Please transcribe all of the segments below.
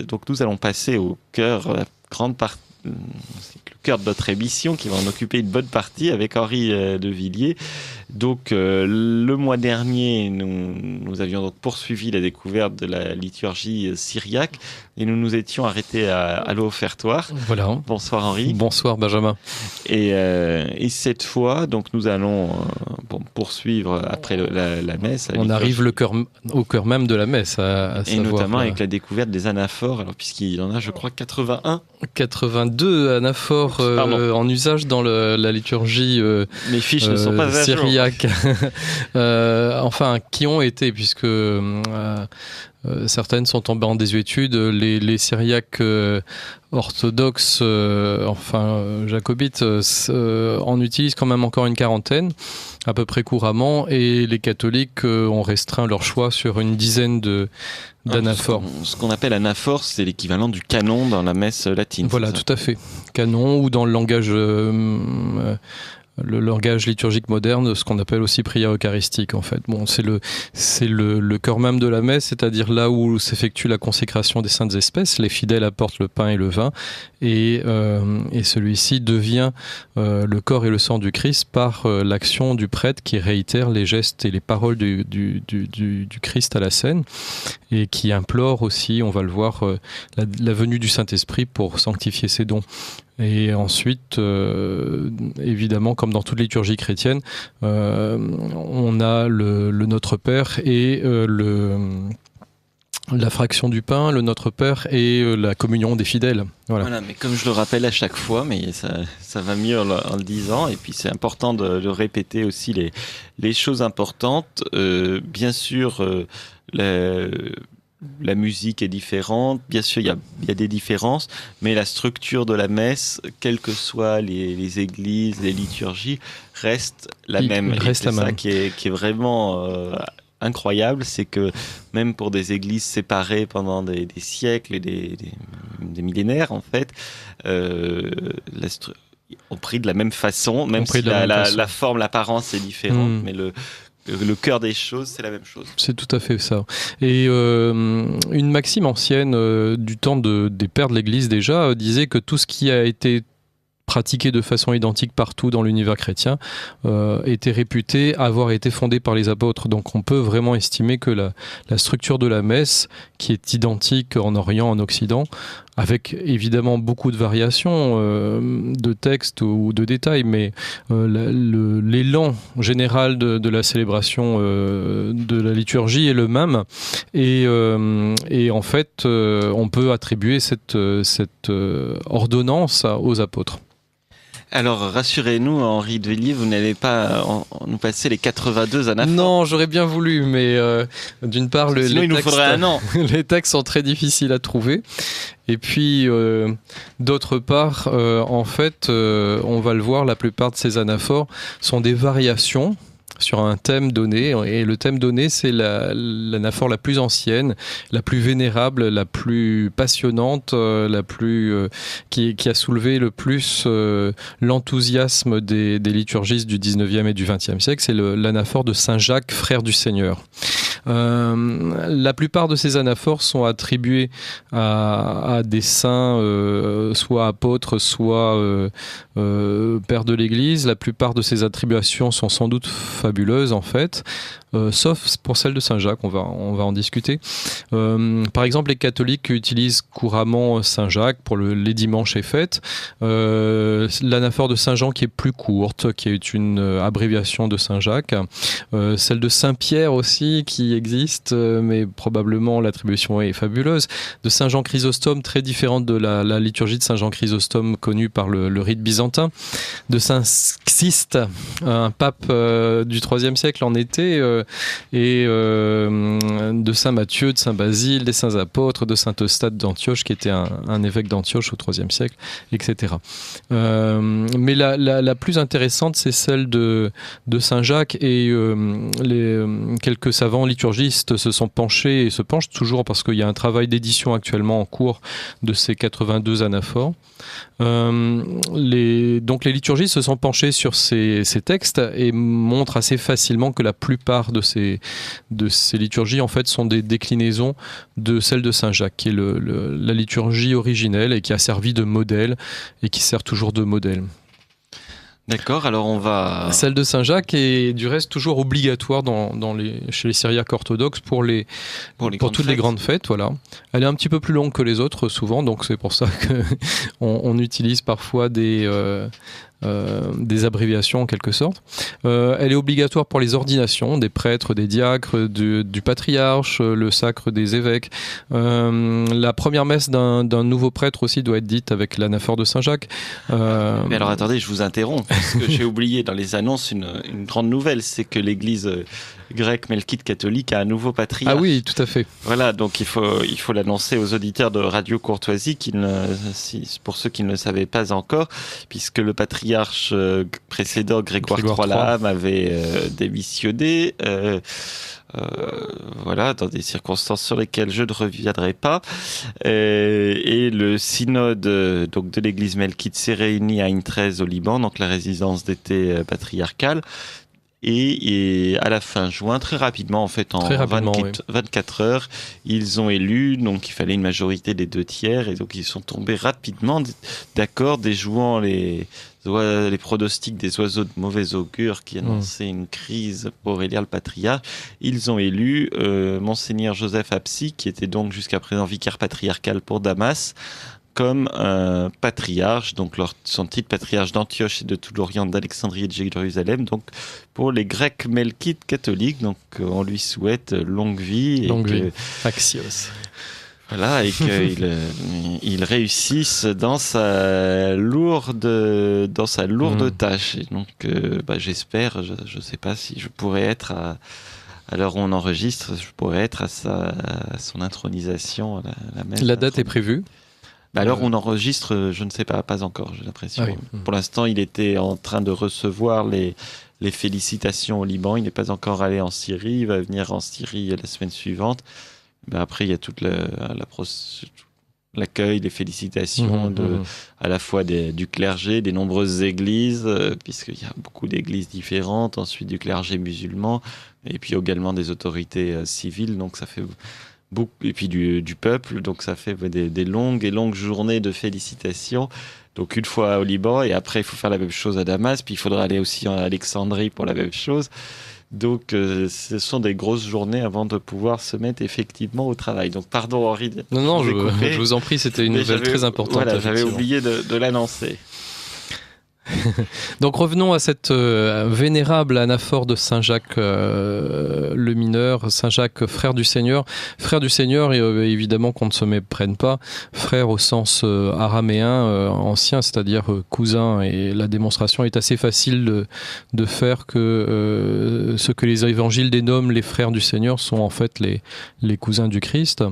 Donc nous allons passer au cœur, la grande partie, c'est le cœur de notre émission qui va en occuper une bonne partie avec Henri de Villiers. Donc le mois dernier, nous avions donc poursuivi la découverte de la liturgie syriaque et nous nous étions arrêtés à l'offertoire. Voilà. Bonsoir Henri. Bonsoir Benjamin. Et cette fois, donc nous allons poursuivre après la messe. On arrive au cœur même de la messe, à et savoir, notamment avec la découverte des anaphores, alors puisqu'il en a, je crois, 82 anaphores en usage dans la liturgie Mes fiches ne sont pas syriaque. Enfin, qui ont été, puisque certaines sont tombées en désuétude. Les syriaques orthodoxes, jacobites, en utilisent quand même encore une quarantaine, à peu près couramment, et les catholiques ont restreint leur choix sur une dizaine d'anaphores. Ce qu'on appelle anaphore, c'est l'équivalent du canon dans la messe latine. Voilà, tout à fait. Canon, ou dans le langage liturgique moderne, ce qu'on appelle aussi prière eucharistique, en fait. Bon, c'est le cœur même de la messe, c'est-à-dire là où s'effectue la consécration des saintes espèces. Les fidèles apportent le pain et le vin, et celui-ci devient le corps et le sang du Christ par l'action du prêtre qui réitère les gestes et les paroles du Christ à la scène, et qui implore aussi, on va le voir, la venue du Saint-Esprit pour sanctifier ses dons. Et ensuite, évidemment, comme dans toute liturgie chrétienne, on a le Notre Père et la fraction du pain, le Notre Père et la communion des fidèles. Voilà, mais comme je le rappelle à chaque fois, mais ça va mieux en le disant, et puis c'est important de répéter aussi les choses importantes. Bien sûr, la musique est différente, bien sûr il y a des différences, mais la structure de la messe, quelles que soient les églises, les liturgies, reste la même. Reste la même. Ça qui est vraiment incroyable, c'est que même pour des églises séparées pendant des siècles et des millénaires en fait, on prie de la même façon, même si la forme, l'apparence est différente, mais le cœur des choses, c'est la même chose. C'est tout à fait ça. Et une maxime ancienne du temps des pères de l'Église déjà disait que tout ce qui a été pratiqué de façon identique partout dans l'univers chrétien était réputé avoir été fondé par les apôtres. Donc on peut vraiment estimer que la structure de la messe, qui est identique en Orient, en Occident, avec évidemment beaucoup de variations de textes ou de détails, mais l'élan général de la célébration de la liturgie est le même, et en fait on peut attribuer cette ordonnance aux apôtres. Alors, rassurez-nous, Henri de Villiers, vous n'allez pas nous passer les 82 anaphores. Non, j'aurais bien voulu, mais d'une part, il nous faudrait un an. Les textes sont très difficiles à trouver. Et puis, d'autre part, en fait, on va le voir, la plupart de ces anaphores sont des variations sur un thème donné, et le thème donné, c'est l'anaphore la plus ancienne, la plus vénérable, la plus passionnante, qui a soulevé le plus l'enthousiasme des liturgistes du 19e et du 20e siècle. C'est l'anaphore de Saint Jacques, frère du Seigneur. La plupart de ces anaphores sont attribués à des saints, soit apôtres, soit pères de l'Église. La plupart de ces attributions sont sans doute fabuleuses en fait, sauf pour celle de Saint Jacques, on va en discuter. Par exemple, les catholiques utilisent couramment Saint Jacques pour les dimanches et fêtes. L'anaphore de Saint Jean qui est plus courte, qui est une abréviation de Saint Jacques. Celle de Saint Pierre aussi qui existe, mais probablement l'attribution est fabuleuse. De Saint Jean Chrysostome, très différente de la liturgie de Saint Jean Chrysostome connue par le rite byzantin. De Saint Xiste, un pape du IIIe siècle en été, et de Saint Matthieu, de Saint Basile, des saints apôtres, de Saint Eustade d'Antioche qui était un évêque d'Antioche au IIIe siècle, etc. Mais la plus intéressante, c'est celle de Saint Jacques, et quelques savants liturgistes liturgistes se sont penchés et se penchent toujours parce qu'il y a un travail d'édition actuellement en cours de ces 82 anaphores. Donc les liturgistes se sont penchés sur ces textes et montrent assez facilement que la plupart de ces liturgies en fait sont des déclinaisons de celle de Saint Jacques, qui est la liturgie originelle et qui a servi de modèle et qui sert toujours de modèle. D'accord, alors on va... Celle de Saint Jacques est du reste toujours obligatoire chez les syriaques orthodoxes pour toutes les grandes fêtes. Voilà. Elle est un petit peu plus longue que les autres souvent, donc c'est pour ça qu'on utilise parfois des abréviations en quelque sorte. Elle est obligatoire pour les ordinations des prêtres, des diacres, du patriarche, le sacre des évêques. La première messe d'un nouveau prêtre aussi doit être dite avec l'anaphore de Saint-Jacques. Mais alors attendez, je vous interromps, parce que j'ai oublié dans les annonces une grande nouvelle, c'est que l'église grecque melkite catholique a un nouveau patriarche. Ah oui, tout à fait. Voilà, donc il faut l'annoncer aux auditeurs de Radio Courtoisie, pour ceux qui ne le savaient pas encore, puisque le patriarche précédent, Grégoire III Laham, avait démissionné. Voilà, dans des circonstances sur lesquelles je ne reviendrai pas. Et le synode donc de l'église melkite s'est réuni à Ain 13 au Liban, donc la résidence d'été pastriarcale. Et à la fin juin, très rapidement, en fait, 24 heures, ils ont élu, donc il fallait une majorité des 2/3, et donc ils sont tombés rapidement d'accord, déjouant les pronostics des oiseaux de mauvais augure qui annonçaient une crise pour Aurélien le patriarche. Ils ont élu Monseigneur Joseph Apsi, qui était donc jusqu'à présent vicaire patriarcal pour Damas, comme un patriarche, donc son titre patriarche d'Antioche et de tout l'Orient, d'Alexandrie et de Jérusalem, donc pour les Grecs melkites catholiques. Donc on lui souhaite longue vie. Axios. Voilà, et qu'il réussisse dans sa lourde tâche. Et donc j'espère, je ne sais pas si je pourrais être à l'heure où on enregistre, je pourrais être à son intronisation. La date est prévue. Alors on enregistre, je ne sais pas encore, j'ai l'impression. Oui. Pour l'instant, il était en train de recevoir les félicitations au Liban. Il n'est pas encore allé en Syrie. Il va venir en Syrie la semaine suivante. Après, il y a toute l'accueil, les félicitations à la fois du clergé, des nombreuses églises, puisqu'il y a beaucoup d'églises différentes, ensuite du clergé musulman, et puis également des autorités civiles. Donc ça fait beaucoup, et puis du peuple, donc ça fait des longues journées de félicitations. Donc une fois au Liban, et après il faut faire la même chose à Damas, puis il faudra aller aussi en Alexandrie pour la même chose. Donc ce sont des grosses journées avant de pouvoir se mettre effectivement au travail. Donc pardon Henri. Non, je vous en prie, c'était une nouvelle très importante. Voilà, j'avais oublié de l'annoncer. Donc revenons à cette vénérable anaphore de Saint Jacques le mineur, Saint Jacques frère du Seigneur. Frère du Seigneur, évidemment qu'on ne se méprenne pas, frère au sens araméen ancien, c'est-à-dire cousin, et la démonstration est assez facile de faire que ce que les évangiles dénomment les frères du Seigneur sont en fait les cousins du Christ,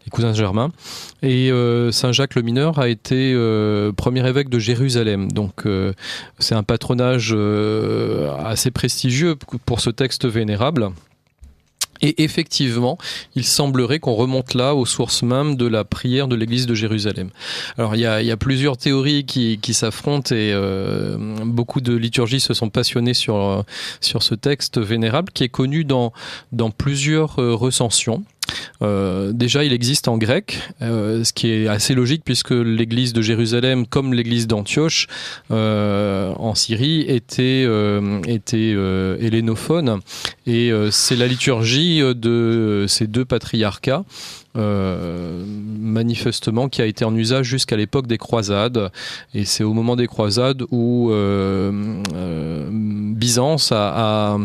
les cousins germains. Et Saint Jacques le mineur a été premier évêque de Jérusalem, donc c'est un patronage assez prestigieux pour ce texte vénérable. Et effectivement, il semblerait qu'on remonte là aux sources mêmes de la prière de l'église de Jérusalem. Alors il y a plusieurs théories qui s'affrontent et beaucoup de liturgies se sont passionnées sur ce texte vénérable qui est connu dans plusieurs recensions. Déjà, il existe en grec, ce qui est assez logique puisque l'église de Jérusalem, comme l'église d'Antioche en Syrie, était hellénophone, et c'est la liturgie de ces deux patriarcats manifestement qui a été en usage jusqu'à l'époque des croisades, et c'est au moment des croisades où Byzance a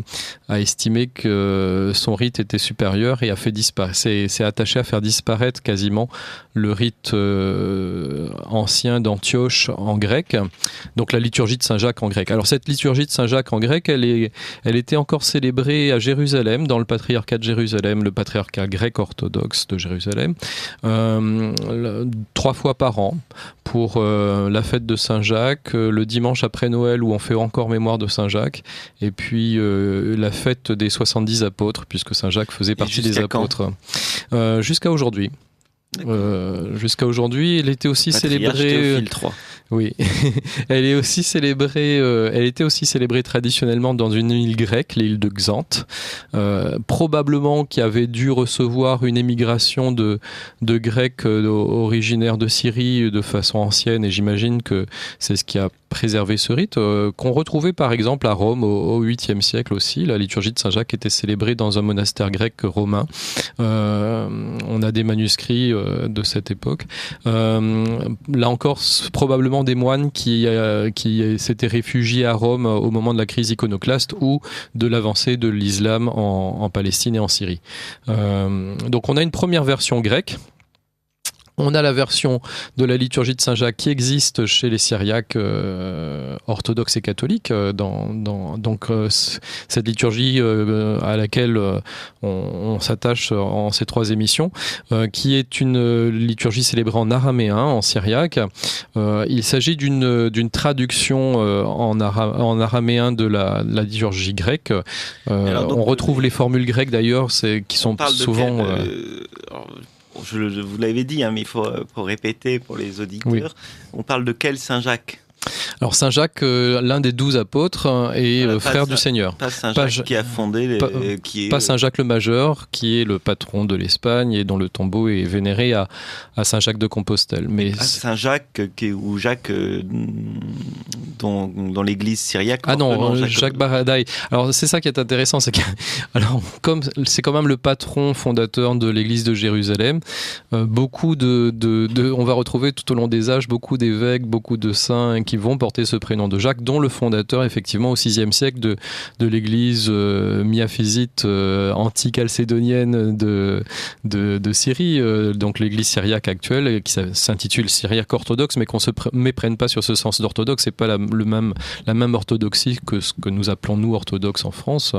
estimé que son rite était supérieur et a fait disparaître, s'est attaché à faire disparaître quasiment le rite ancien d'Antioche en grec, donc la liturgie de Saint-Jacques en grec. Alors cette liturgie de Saint-Jacques en grec, elle était encore célébrée à Jérusalem, dans le patriarcat de Jérusalem, le patriarcat grec orthodoxe de Jérusalem, 3 fois par an pour la fête de Saint-Jacques, le dimanche après Noël où on fait encore mémoire de Saint-Jacques, et puis la fête des 70 apôtres, puisque Saint-Jacques faisait partie des apôtres. Jusqu'à aujourd'hui. Jusqu'à aujourd'hui, elle était aussi célébrée. Oui, elle était aussi célébrée traditionnellement dans une île grecque, l'île de Xanthe, probablement qui avait dû recevoir une émigration de Grecs originaires de Syrie de façon ancienne, et j'imagine que c'est ce qui a préservé ce rite, qu'on retrouvait par exemple à Rome au 8e siècle aussi. La liturgie de Saint-Jacques était célébrée dans un monastère grec romain. On a des manuscrits de cette époque. Là encore, probablement des moines qui s'étaient réfugiés à Rome au moment de la crise iconoclaste ou de l'avancée de l'islam en Palestine et en Syrie. Donc on a une première version grecque. On a la version de la liturgie de Saint-Jacques qui existe chez les Syriaques orthodoxes et catholiques. Cette liturgie à laquelle on s'attache en ces 3 émissions, qui est une liturgie célébrée en araméen, en syriaque. Il s'agit d'une traduction en araméen de la liturgie grecque. On retrouve les formules grecques d'ailleurs, qui sont souvent... vous l'avez dit, mais il faut répéter pour les auditeurs. Oui. On parle de quel Saint-Jacques ? Alors Saint-Jacques, l'un des 12 apôtres et frère du Seigneur. Pas Saint-Jacques qui a fondé... Pas Saint-Jacques le Majeur, qui est le patron de l'Espagne et dont le tombeau est vénéré à Saint-Jacques de Compostelle. Mais Saint-Jacques ou Jacques dont l'église syriaque... Ah non, Jacques Baradaï. Alors c'est ça qui est intéressant, c'est que comme c'est quand même le patron fondateur de l'église de Jérusalem, beaucoup on va retrouver tout au long des âges beaucoup d'évêques, beaucoup de saints qui vont porter ce prénom de Jacques, dont le fondateur effectivement au VIe siècle de l'église miaphysite anti-chalcédonienne de Syrie, donc l'église syriaque actuelle qui s'intitule syriaque orthodoxe, mais qu'on se méprenne pas sur ce sens d'orthodoxe, c'est pas la même orthodoxie que ce que nous appelons nous orthodoxes en France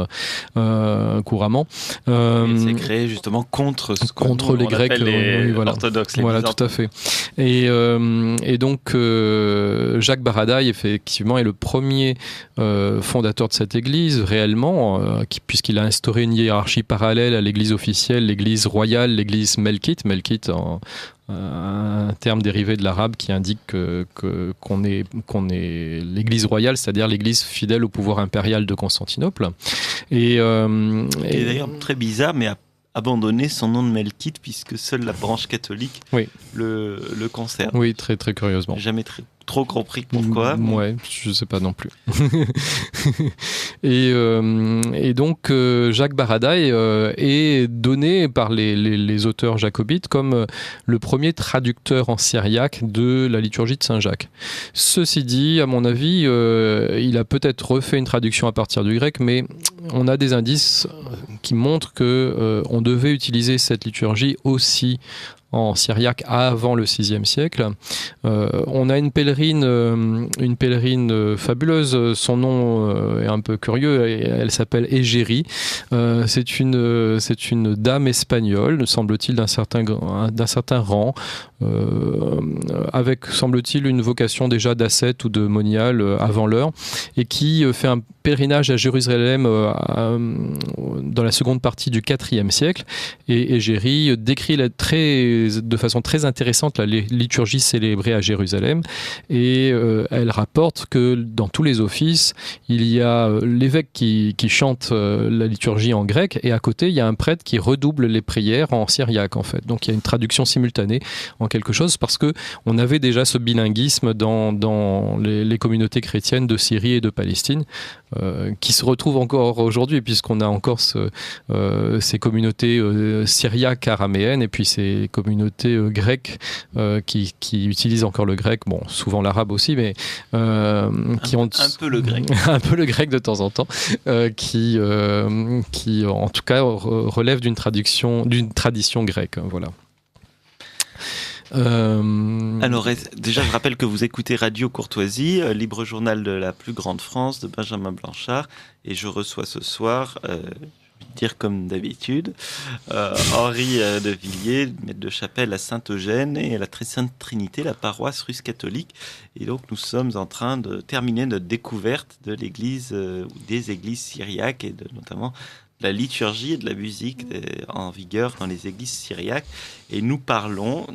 couramment. C'est créé justement contre les Grecs, orthodoxes. Voilà, tout à fait. Et donc Jacques Baradaï effectivement est le premier fondateur de cette église réellement, puisqu'il a instauré une hiérarchie parallèle à l'église officielle, l'église royale, l'église melkite, un terme dérivé de l'arabe qui indique qu'on est l'église royale, c'est-à-dire l'église fidèle au pouvoir impérial de Constantinople. Et d'ailleurs très bizarre, mais abandonné son nom de melkite puisque seule la branche catholique le conserve. Oui, très très curieusement. J'ai jamais trop compris pourquoi. Ouais, je sais pas non plus. et donc Jacques Baradaï est donné par les auteurs jacobites comme le premier traducteur en syriaque de la liturgie de Saint-Jacques. Ceci dit, à mon avis, il a peut-être refait une traduction à partir du grec, mais on a des indices qui montrent que on devait utiliser cette liturgie aussi en syriaque avant le VIe siècle. On a une pèlerine fabuleuse, son nom est un peu curieux, elle s'appelle Égérie. C'est une dame espagnole, semble-t-il d'un certain rang, avec, semble-t-il, une vocation déjà d'ascète ou de monial avant l'heure, et qui fait un pèlerinage à Jérusalem dans la seconde partie du IVe siècle. Et Égérie décrit de façon très intéressante la liturgie célébrée à Jérusalem, et elle rapporte que dans tous les offices, il y a l'évêque qui chante la liturgie en grec, et à côté, il y a un prêtre qui redouble les prières en syriaque, en fait. Donc il y a une traduction simultanée en quelque chose, parce que on avait déjà ce bilinguisme dans les communautés chrétiennes de Syrie et de Palestine, qui se retrouvent encore aujourd'hui, puisqu'on a encore ces communautés syriaques araméennes, et puis ces communautés grecques qui utilisent encore le grec, bon, souvent l'arabe aussi, mais qui ont un peu le grec, un peu le grec de temps en temps, qui en tout cas relèvent d'une tradition grecque, voilà. Alors déjà je rappelle que vous écoutez Radio Courtoisie, libre journal de la plus grande France de Benjamin Blanchard, et je reçois ce soir dire comme d'habitude. Henri de Villiers, maître de chapelle à Saint-Eugène et à la Très Sainte Trinité, la paroisse russe catholique. Et donc nous sommes en train de terminer notre découverte de l'église, des églises syriaques et notamment de la liturgie et de la musique en vigueur dans les églises syriaques. Et nous parlons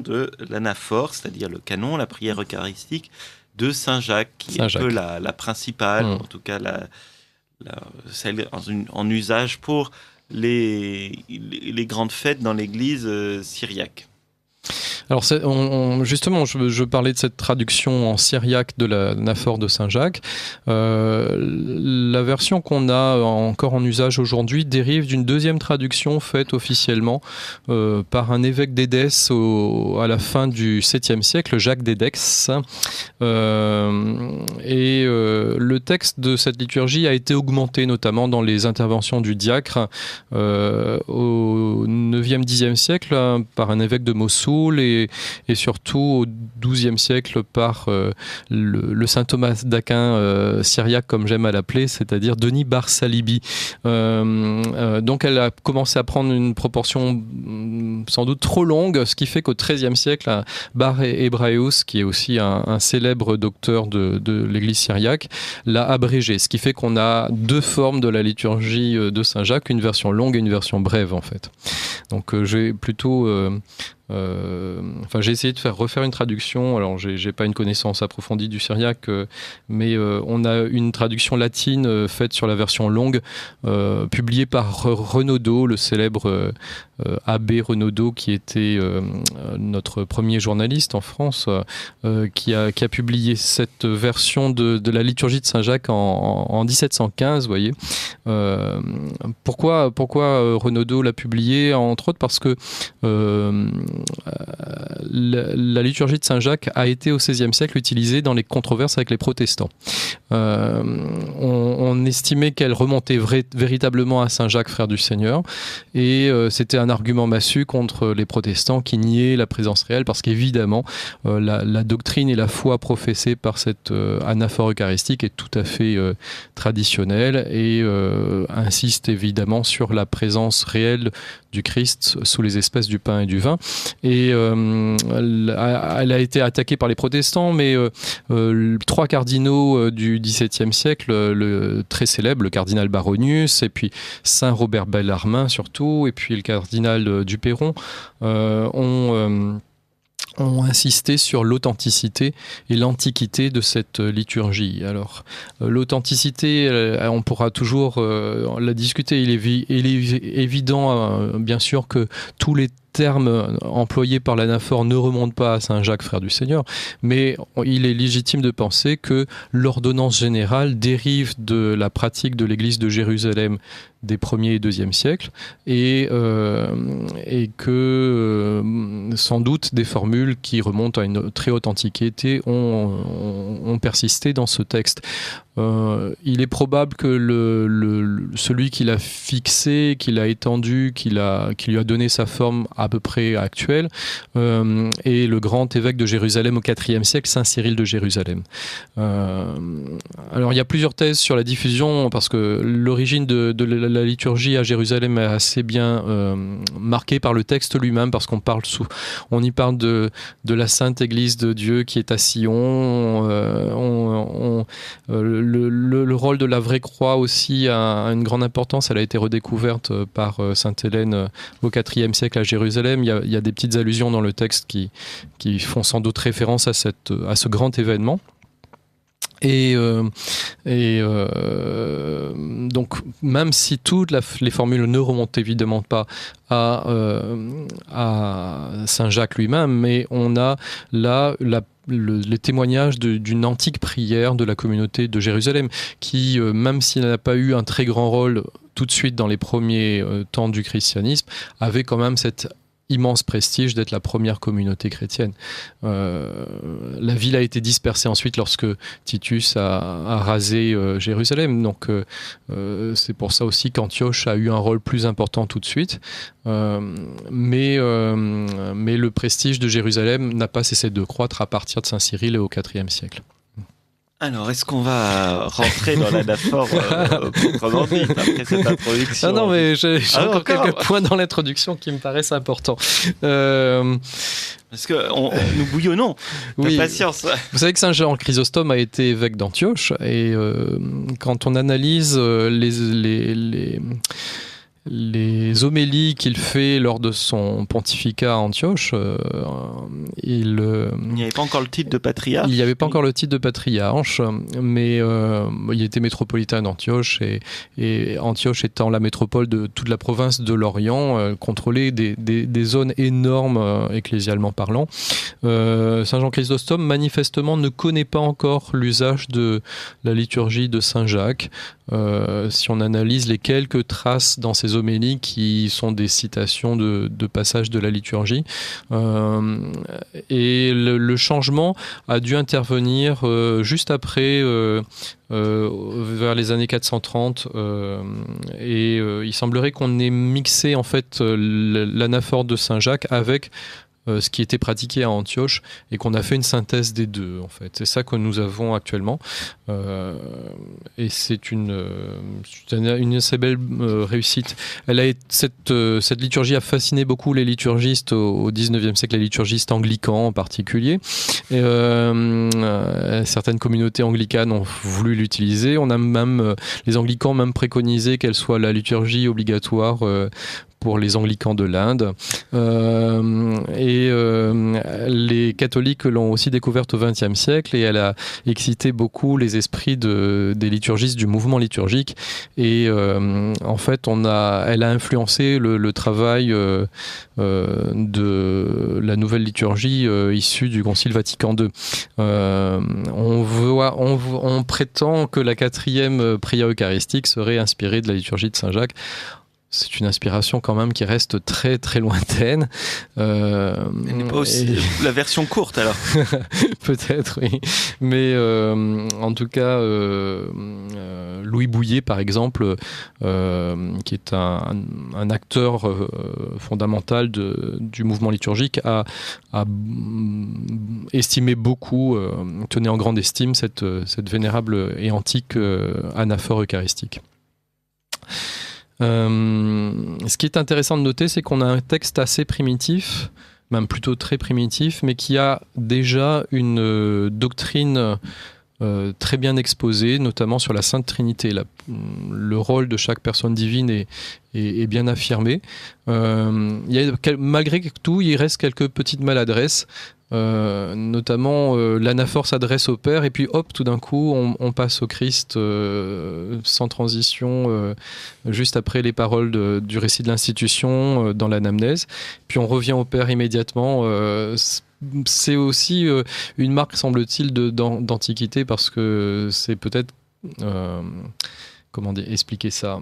de l'anaphore, c'est-à-dire le canon, la prière eucharistique de Saint-Jacques, qui est un peu la principale, en tout cas celle en usage pour les grandes fêtes dans l'église syriaque. Alors justement, je parlais de cette traduction en syriaque de l'anaphore de Saint-Jacques. La version qu'on a encore en usage aujourd'hui dérive d'une deuxième traduction faite officiellement par un évêque d'Édesse à la fin du 7e siècle, Jacques d'Édesse. Le texte de cette liturgie a été augmenté notamment dans les interventions du diacre au 9e, 10e siècle par un évêque de Mossoul et surtout au XIIe siècle par le saint Thomas d'Aquin syriaque, comme j'aime à l'appeler, c'est-à-dire Denis Bar Salibi. Donc elle a commencé à prendre une proportion sans doute trop longue, ce qui fait qu'au XIIIe siècle, Bar Hébraeus, qui est aussi un célèbre docteur de l'église syriaque, l'a abrégé, ce qui fait qu'on a deux formes de la liturgie de Saint-Jacques, une version longue et une version brève en fait. Donc j'ai plutôt... j'ai essayé de refaire une traduction. Alors, j'ai pas une connaissance approfondie du syriaque, mais on a une traduction latine faite sur la version longue, publiée par Renaudot, le célèbre abbé Renaudot, qui était notre premier journaliste en France, qui a publié cette version de la liturgie de Saint-Jacques en 1715, vous voyez. Pourquoi Renaudot l'a publié? Entre autres parce que la liturgie de Saint-Jacques a été au XVIe siècle utilisée dans les controverses avec les protestants. On estimait qu'elle remontait véritablement à Saint-Jacques, frère du Seigneur, et c'était un argument massu contre les protestants qui niaient la présence réelle, parce qu'évidemment la doctrine et la foi professée par cette anaphore eucharistique est tout à fait traditionnelle et insiste évidemment sur la présence réelle du Christ sous les espèces du pain et du vin. Et elle a été attaquée par les protestants, mais trois cardinaux du XVIIe siècle, le très célèbre, le cardinal Baronius, et puis Saint Robert Bellarmin surtout, et puis le cardinal Duperron, ont insisté sur l'authenticité et l'antiquité de cette liturgie. Alors, l'authenticité, on pourra toujours la discuter. Il est évident, bien sûr, que tous les termes employés par l'anaphore ne remontent pas à Saint Jacques, frère du Seigneur, mais il est légitime de penser que l'ordonnance générale dérive de la pratique de l'Église de Jérusalem des 1er et 2e siècles et que sans doute des formules qui remontent à une très haute antiquité ont persisté dans ce texte. Il est probable que celui qui l'a fixé, qui l'a étendu, qui lui a donné sa forme à peu près actuelle, est le grand évêque de Jérusalem au IVe siècle, Saint Cyril de Jérusalem. Alors il y a plusieurs thèses sur la diffusion, parce que l'origine de la liturgie à Jérusalem est assez bien marquée par le texte lui-même, parce qu'on y parle de la Sainte Église de Dieu qui est à Sion. Le rôle de la vraie croix aussi a une grande importance. Elle a été redécouverte par Sainte Hélène au IVe siècle à Jérusalem. Il y a des petites allusions dans le texte qui font sans doute référence à ce grand événement. Donc, même si toutes les formules ne remontent évidemment pas à Saint Jacques lui-même, mais on a là le témoignage d'une antique prière de la communauté de Jérusalem qui, même s'il n'a pas eu un très grand rôle tout de suite dans les premiers temps du christianisme, avait quand même cet immense prestige d'être la première communauté chrétienne. La ville a été dispersée ensuite lorsque Titus a rasé Jérusalem, donc c'est pour ça aussi qu'Antioche a eu un rôle plus important tout de suite, mais le prestige de Jérusalem n'a pas cessé de croître à partir de Saint Cyril et au IVe siècle. Alors, est-ce qu'on va rentrer dans l'anaphore proprement dit après cette introduction? Ah non, mais j'ai encore quelques points dans l'introduction qui me paraissent importants. Parce que nous bouillonnons. Oui. Patience. Vous savez que Saint Jean Chrysostome a été évêque d'Antioche, et quand on analyse les homélies qu'il fait lors de son pontificat à Antioche, il n'y avait pas encore le titre de patriarche. Il n'y avait pas encore le titre de patriarche, mais il était métropolitain d'Antioche, et Antioche étant la métropole de toute la province de l'Orient, contrôlait des zones énormes ecclésialement parlant. Saint Jean Chrysostome manifestement ne connaît pas encore l'usage de la liturgie de Saint Jacques. Si on analyse les quelques traces dans ces homélies qui sont des citations de passages de la liturgie, et le changement a dû intervenir juste après, vers les années 430, et il semblerait qu'on ait mixé en fait l'anaphore de Saint Jacques avec ce qui était pratiqué à Antioche, et qu'on a fait une synthèse des deux en fait. C'est ça que nous avons actuellement, et c'est une assez belle réussite. Cette liturgie a fasciné beaucoup les liturgistes au 19e siècle, les liturgistes anglicans en particulier, et certaines communautés anglicanes ont voulu l'utiliser. On a même les anglicans même préconisé qu'elle soit la liturgie obligatoire pour les anglicans de l'Inde, et les catholiques l'ont aussi découverte au XXe siècle, et elle a excité beaucoup les esprits des liturgistes du mouvement liturgique, et en fait elle a influencé le travail de la nouvelle liturgie issue du Concile Vatican II. On prétend que la 4e prière eucharistique serait inspirée de la liturgie de Saint Jacques. C'est une inspiration quand même qui reste très très lointaine. Elle n'est pas aussi la version courte alors. Peut-être, oui. Mais en tout cas, Louis Bouillet, par exemple, qui est un acteur fondamental du mouvement liturgique, a estimé beaucoup, tenait en grande estime cette vénérable et antique anaphore eucharistique. Ce qui est intéressant de noter, c'est qu'on a un texte assez primitif, même plutôt très primitif, mais qui a déjà une doctrine très bien exposée, notamment sur la Sainte Trinité. Le rôle de chaque personne divine est bien affirmé. Malgré tout, il reste quelques petites maladresses. Notamment l'anaphore s'adresse au Père, et puis hop, tout d'un coup on passe au Christ sans transition, juste après les paroles du récit de l'institution dans l'anamnèse, puis on revient au Père immédiatement. C'est aussi une marque, semble-t-il, d'antiquité, parce que c'est peut-être comment expliquer ça,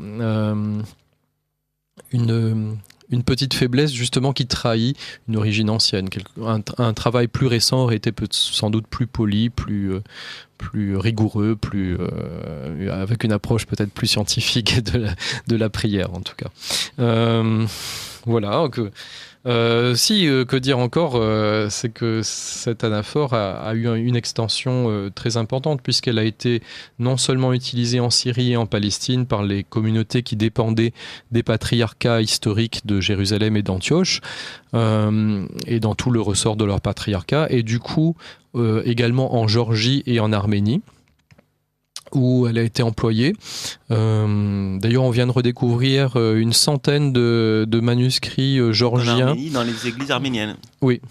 une petite faiblesse justement qui trahit une origine ancienne. Un travail plus récent aurait été sans doute plus poli, plus rigoureux, avec une approche peut-être plus scientifique de la prière en tout cas. Voilà. Que dire encore, c'est que cette anaphore a eu une extension très importante, puisqu'elle a été non seulement utilisée en Syrie et en Palestine par les communautés qui dépendaient des patriarcats historiques de Jérusalem et d'Antioche, et dans tout le ressort de leur patriarcat, et du coup également en Géorgie et en Arménie, où elle a été employée. D'ailleurs, on vient de redécouvrir une centaine de manuscrits géorgiens. En Arménie, dans les églises arméniennes. Oui.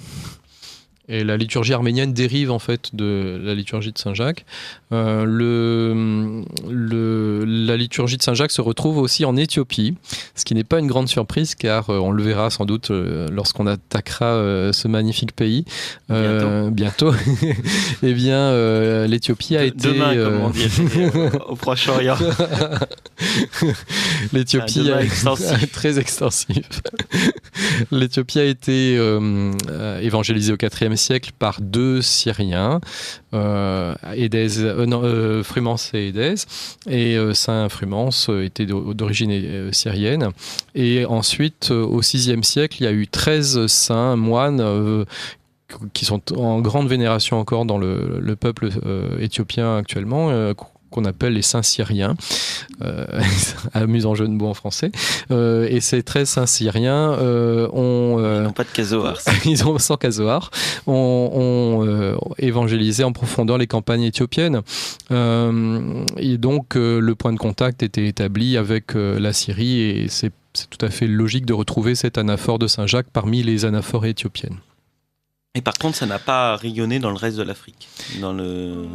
Et la liturgie arménienne dérive en fait de la liturgie de Saint-Jacques. La liturgie de Saint-Jacques se retrouve aussi en Éthiopie, ce qui n'est pas une grande surprise, car on le verra sans doute lorsqu'on attaquera ce magnifique pays. Bientôt. Eh bien, l'Éthiopie a été... Demain, comme on dit, au Proche-Orient. L'Éthiopie très extensif. L'Éthiopie a été évangélisée au IVe siècle par 2 Syriens, Frumens et Édèse, et Saint Frumens était d'origine syrienne. Et ensuite, au VIe siècle, il y a eu 13 saints moines qui sont en grande vénération encore dans le peuple éthiopien actuellement, qu'on appelle les saints syriens, amusant jeu de mots en français, et ces 13 saints syriens ont... ils n'ont pas de casoar. Ils ont sans casoar, ont évangélisé en profondeur les campagnes éthiopiennes. Et donc le point de contact était établi avec la Syrie, et c'est tout à fait logique de retrouver cet anaphore de Saint Jacques parmi les anaphores éthiopiennes. Et par contre, ça n'a pas rayonné dans le reste de l'Afrique, dans le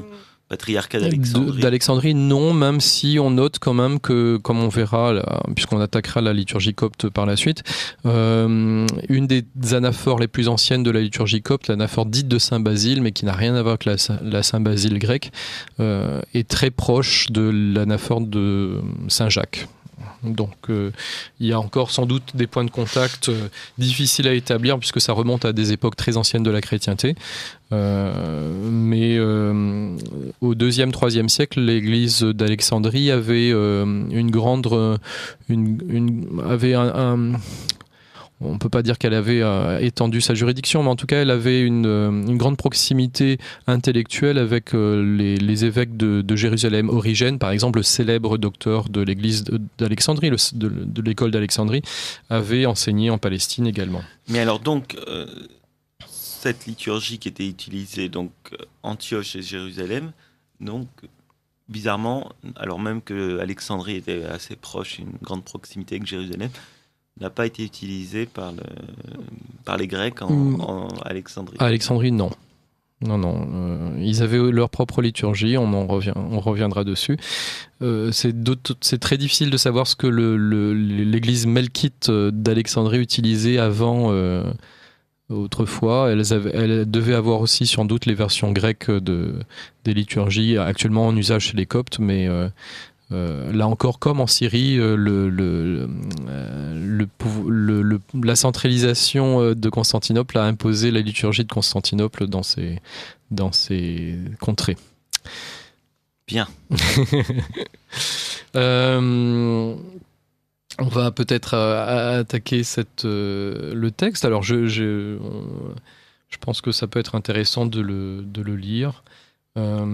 patriarcat d'Alexandrie. D'Alexandrie, non, même si on note quand même que, comme on verra, là, puisqu'on attaquera la liturgie copte par la suite, une des anaphores les plus anciennes de la liturgie copte, l'anaphore dite de Saint Basile, mais qui n'a rien à voir avec la Saint Basile grecque, est très proche de l'anaphore de Saint Jacques. Donc il y a encore sans doute des points de contact difficiles à établir, puisque ça remonte à des époques très anciennes de la chrétienté. Mais au 2e, 3e siècle, l'église d'Alexandrie avait une grande... on ne peut pas dire qu'elle avait étendu sa juridiction, mais en tout cas, elle avait une grande proximité intellectuelle avec les évêques de Jérusalem. Origène, par exemple, le célèbre docteur de l'église d'Alexandrie, de l'école d'Alexandrie, avait enseigné en Palestine également. Mais alors donc, cette liturgie qui était utilisée, donc Antioche et Jérusalem, donc bizarrement, alors même que Alexandrie était assez proche, une grande proximité avec Jérusalem, n'a pas été utilisé par les Grecs en Alexandrie. À Alexandrie, non. Non. Ils avaient leur propre liturgie, on reviendra dessus. C'est très difficile de savoir ce que l'église melkite d'Alexandrie utilisait avant, autrefois. Elle devait avoir aussi sans doute les versions grecques des liturgies actuellement en usage chez les Coptes, mais... là encore, comme en Syrie, la centralisation de Constantinople a imposé la liturgie de Constantinople dans ces contrées. Bien. On va peut-être attaquer le texte. Alors, je pense que ça peut être intéressant de le lire. Ah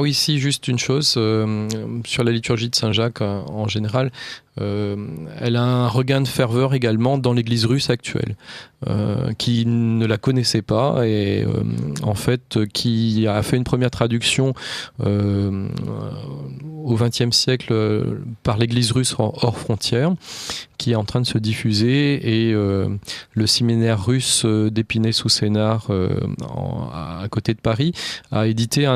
oui, si, juste une chose, sur la liturgie de Saint-Jacques en général, elle a un regain de ferveur également dans l'église russe actuelle, qui ne la connaissait pas et en fait qui a fait une première traduction au XXe siècle par l'église russe hors frontières, qui est en train de se diffuser, et le séminaire russe d'Épinay-sous-Sénard à côté de Paris a édité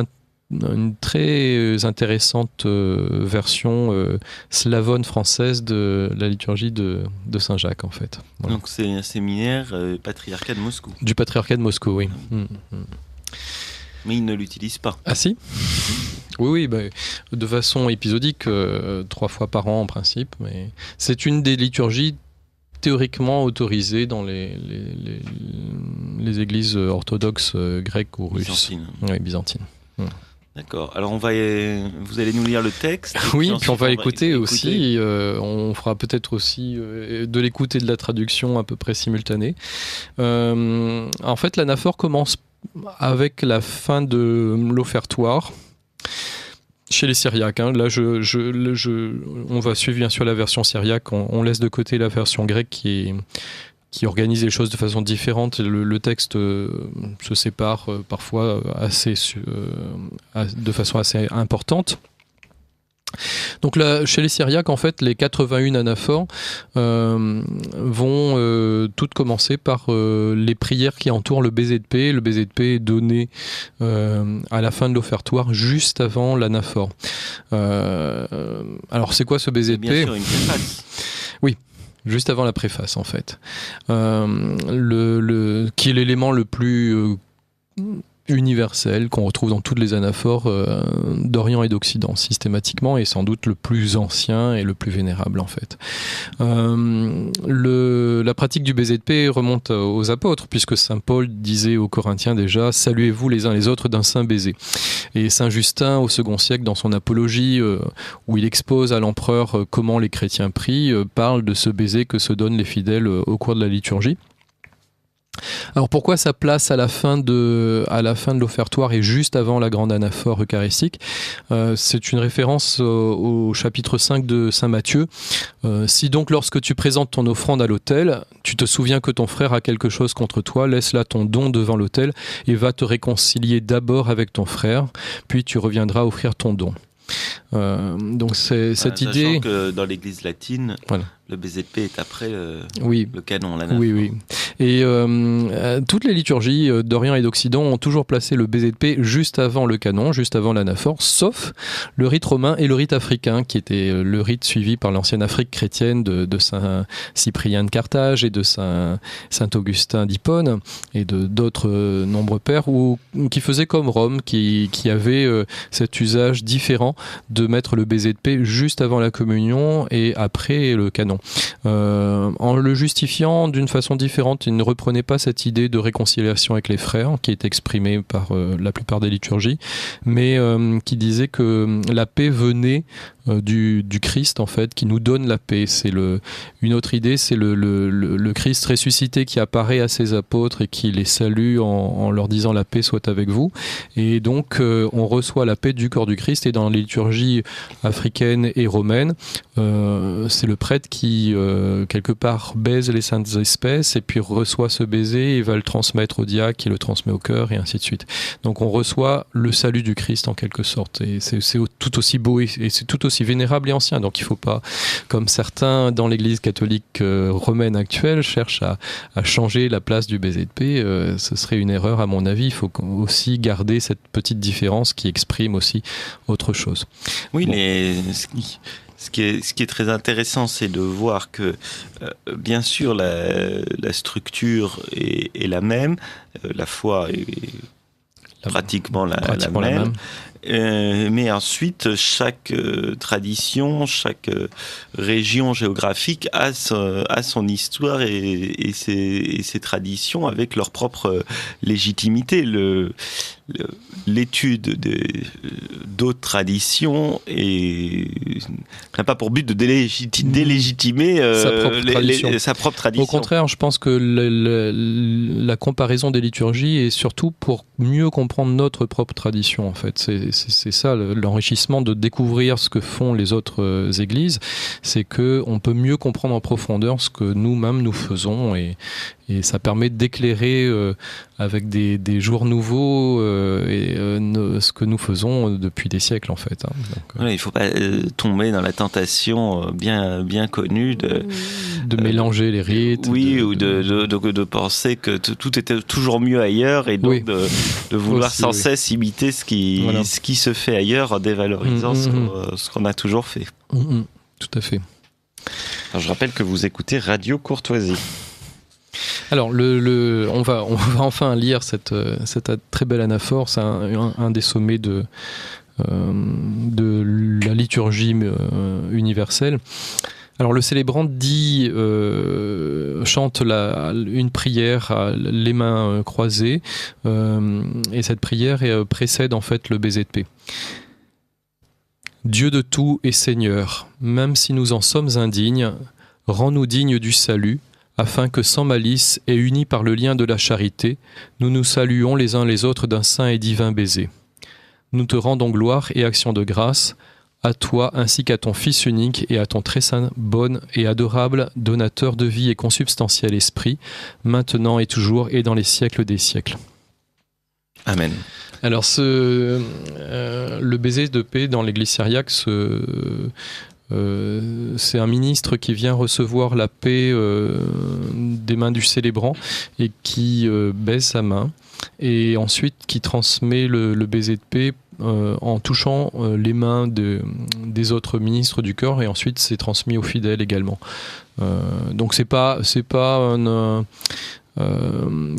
une très intéressante version slavone française de la liturgie de Saint-Jacques, en fait. Voilà. Donc c'est un séminaire patriarcat de Moscou. Du patriarcat de Moscou, oui. Mais ils ne l'utilisent pas. Ah si ? Oui, de façon épisodique, 3 fois par an en principe, mais c'est une des liturgies théoriquement autorisées dans les églises orthodoxes grecques ou russes. Byzantines. Oui, byzantines. D'accord. Alors vous allez nous lire le texte. Oui, puis on va écouter aussi. On fera peut-être aussi de l'écoute et de la traduction à peu près simultanée. En fait, l'anaphore commence avec la fin de l'offertoire chez les Syriaques. Là, on va suivre bien sûr la version syriaque. On laisse de côté la version grecque qui organise les choses de façon différente. Le texte se sépare parfois de façon assez importante. Donc là, chez les Syriaques, en fait, les 81 anaphores vont toutes commencer par les prières qui entourent le baiser de paix. Le baiser de paix est donné à la fin de l'offertoire, juste avant l'anaphore. Alors, c'est quoi ce baiser de paix ? Bien sûr, une préface. Oui. Juste avant la préface, en fait. Qui est l'élément le plus universel qu'on retrouve dans toutes les anaphores d'Orient et d'Occident, systématiquement, et sans doute le plus ancien et le plus vénérable, en fait. La pratique du baiser de paix remonte aux apôtres, puisque saint Paul disait aux Corinthiens déjà « Saluez-vous les uns les autres d'un saint baiser ». Et saint Justin, au second siècle, dans son apologie, où il expose à l'empereur comment les chrétiens prient, parle de ce baiser que se donnent les fidèles au cours de la liturgie. Alors pourquoi sa place à la fin de l'offertoire et juste avant la grande anaphore eucharistique? C'est une référence au chapitre 5 de Saint Matthieu. Si donc lorsque tu présentes ton offrande à l'autel, tu te souviens que ton frère a quelque chose contre toi, laisse là ton don devant l'autel et va te réconcilier d'abord avec ton frère, puis tu reviendras offrir ton don. Donc c'est cette idée que dans l'Église latine, voilà. Le BZP est après le canon, l'anaphore. Oui. Et toutes les liturgies d'Orient et d'Occident ont toujours placé le BZP juste avant le canon, juste avant l'anaphore, sauf le rite romain et le rite africain, qui était le rite suivi par l'ancienne Afrique chrétienne de Saint Cyprien de Carthage et de Saint Augustin d'Hippone et d'autres nombreux pères, qui faisaient comme Rome, qui avait cet usage différent de mettre le BZP juste avant la communion et après le canon. En le justifiant d'une façon différente, il ne reprenait pas cette idée de réconciliation avec les frères qui est exprimée par la plupart des liturgies, mais qui disait que la paix venait du Christ en fait, qui nous donne la paix. C'est une autre idée, c'est le Christ ressuscité qui apparaît à ses apôtres et qui les salue en leur disant la paix soit avec vous. Et donc on reçoit la paix du corps du Christ. Et dans les liturgies africaines et romaines, c'est le prêtre qui quelque part baise les saintes espèces et puis reçoit ce baiser et va le transmettre au diacre qui le transmet au cœur et ainsi de suite. Donc on reçoit le salut du Christ en quelque sorte. Et c'est tout aussi beau et c'est tout aussi vénérable et ancien. Donc il ne faut pas, comme certains dans l'Église catholique romaine actuelle cherchent à changer la place du BZP, ce serait une erreur à mon avis. Il faut aussi garder cette petite différence qui exprime aussi autre chose. Oui, bon. Ce qui est très intéressant, c'est de voir que, bien sûr, la structure est la même, la foi est pratiquement la même. Mais ensuite, chaque tradition, chaque région géographique a son histoire et ses traditions avec leur propre légitimité. L'étude d'autres traditions n'a pas pour but de délégitimer sa propre tradition. Au contraire, je pense que la comparaison des liturgies est surtout pour mieux comprendre notre propre tradition, en fait. C'est ça l'enrichissement de découvrir ce que font les autres églises, c'est qu'on peut mieux comprendre en profondeur ce que nous-mêmes nous faisons et ça permet d'éclairer avec des jours nouveaux ce que nous faisons depuis des siècles en fait. Voilà, il ne faut pas tomber dans la tentation bien connue de mélanger les rites. Oui, ou de penser que tout était toujours mieux ailleurs et donc de vouloir sans cesse imiter ce qui se fait ailleurs en dévalorisant ce qu'on a toujours fait. Tout à fait. Alors, je rappelle que vous écoutez Radio Courtoisie. Alors, on va enfin lire cette très belle anaphore. C'est un des sommets de la liturgie universelle. Alors, le célébrant chante une prière, les mains croisées, et cette prière précède en fait le BZP. Dieu de tout et Seigneur, même si nous en sommes indignes, rends-nous dignes du salut, afin que sans malice et unis par le lien de la charité, nous nous saluons les uns les autres d'un saint et divin baiser. Nous te rendons gloire et action de grâce, à toi ainsi qu'à ton Fils unique et à ton très saint, bon et adorable donateur de vie et consubstantiel esprit, maintenant et toujours et dans les siècles des siècles. Amen. Alors le baiser de paix dans l'église syriaque, c'est un ministre qui vient recevoir la paix des mains du célébrant et qui baise sa main et ensuite qui transmet le baiser de paix en touchant les mains des autres ministres du corps et ensuite c'est transmis aux fidèles également. Donc c'est pas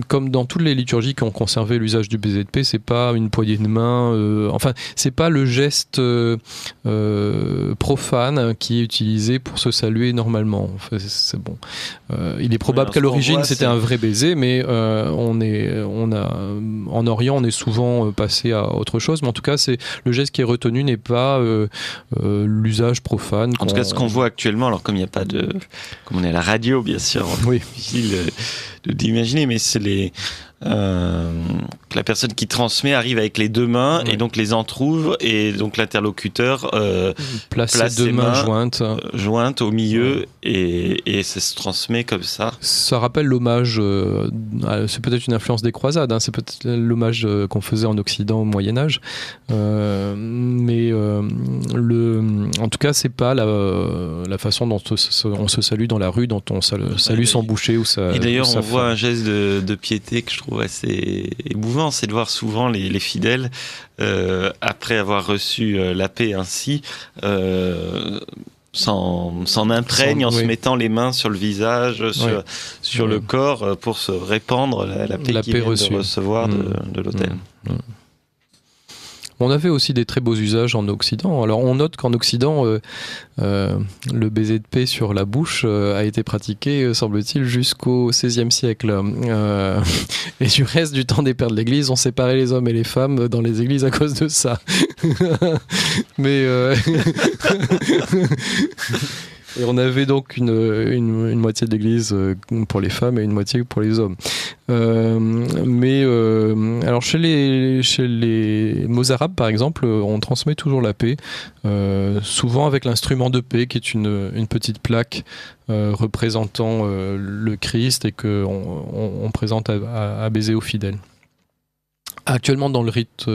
comme dans toutes les liturgies qui ont conservé l'usage du BZP, c'est pas une poignée de main, c'est pas le geste profane qui est utilisé pour se saluer normalement. C'est bon. Il est probable qu'à l'origine c'était un vrai baiser, mais en Orient on est souvent passé à autre chose. Mais en tout cas, c'est le geste qui est retenu n'est pas l'usage profane. En tout cas, ce qu'on voit actuellement, alors comme il n'y a pas comme on est à la radio, bien sûr, difficile de d'imaginer, mais c'est que la personne qui transmet arrive avec les deux mains et donc les entrouvre et donc l'interlocuteur place ses deux mains jointes au milieu et ça se transmet comme ça. Ça rappelle l'hommage, c'est peut-être une influence des croisades, c'est peut-être l'hommage qu'on faisait en Occident au Moyen-Âge, mais en tout cas c'est pas la façon dont on se salue dans la rue, dont on salue son boucher ou sa. Et d'ailleurs on voit un geste de piété que je trouve assez émouvant, c'est de voir souvent les fidèles après avoir reçu la paix ainsi s'en imprègnent en se mettant les mains sur le visage, sur le corps pour se répandre la paix qu'ils viennent de recevoir de l'autel. On avait aussi des très beaux usages en Occident. Alors on note qu'en Occident, le baiser de paix sur la bouche a été pratiqué, semble-t-il, jusqu'au XVIe siècle. Et du reste du temps des pères de l'Église, on séparait les hommes et les femmes dans les églises à cause de ça. Mais et on avait donc une moitié de l'église pour les femmes et une moitié pour les hommes. Alors chez les Mozarabes par exemple, on transmet toujours la paix, souvent avec l'instrument de paix qui est une petite plaque représentant le Christ et qu'on présente à baiser aux fidèles. Actuellement, dans le rite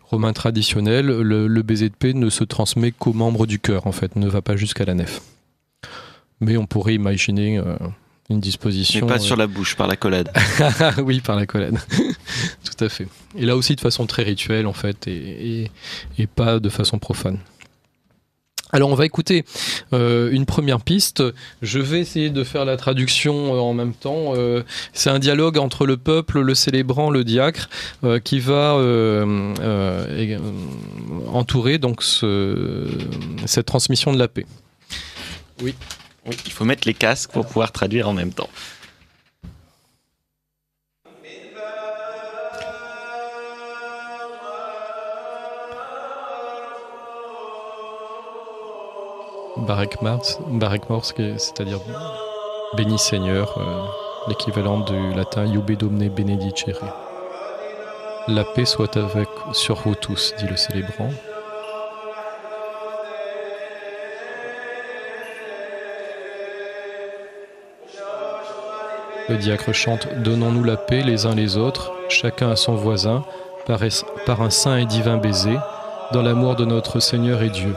romain traditionnel, le baiser de paix ne se transmet qu'aux membres du chœur, en fait, ne va pas jusqu'à la nef. Mais on pourrait imaginer une disposition... Mais pas sur la bouche, par la collade. Oui, par la collade. Tout à fait. Et là aussi de façon très rituelle, en fait, et pas de façon profane. Alors on va écouter une première piste. Je vais essayer de faire la traduction en même temps. C'est un dialogue entre le peuple, le célébrant, le diacre, qui va entourer donc cette transmission de la paix. Oui, il faut mettre les casques pour pouvoir traduire en même temps. Barek Mors, c'est-à-dire béni Seigneur, l'équivalent du latin Iube Domine benedicere. La paix soit sur vous tous, dit le célébrant. Le diacre chante « Donnons-nous la paix les uns les autres, chacun à son voisin, par un saint et divin baiser, dans l'amour de notre Seigneur et Dieu. »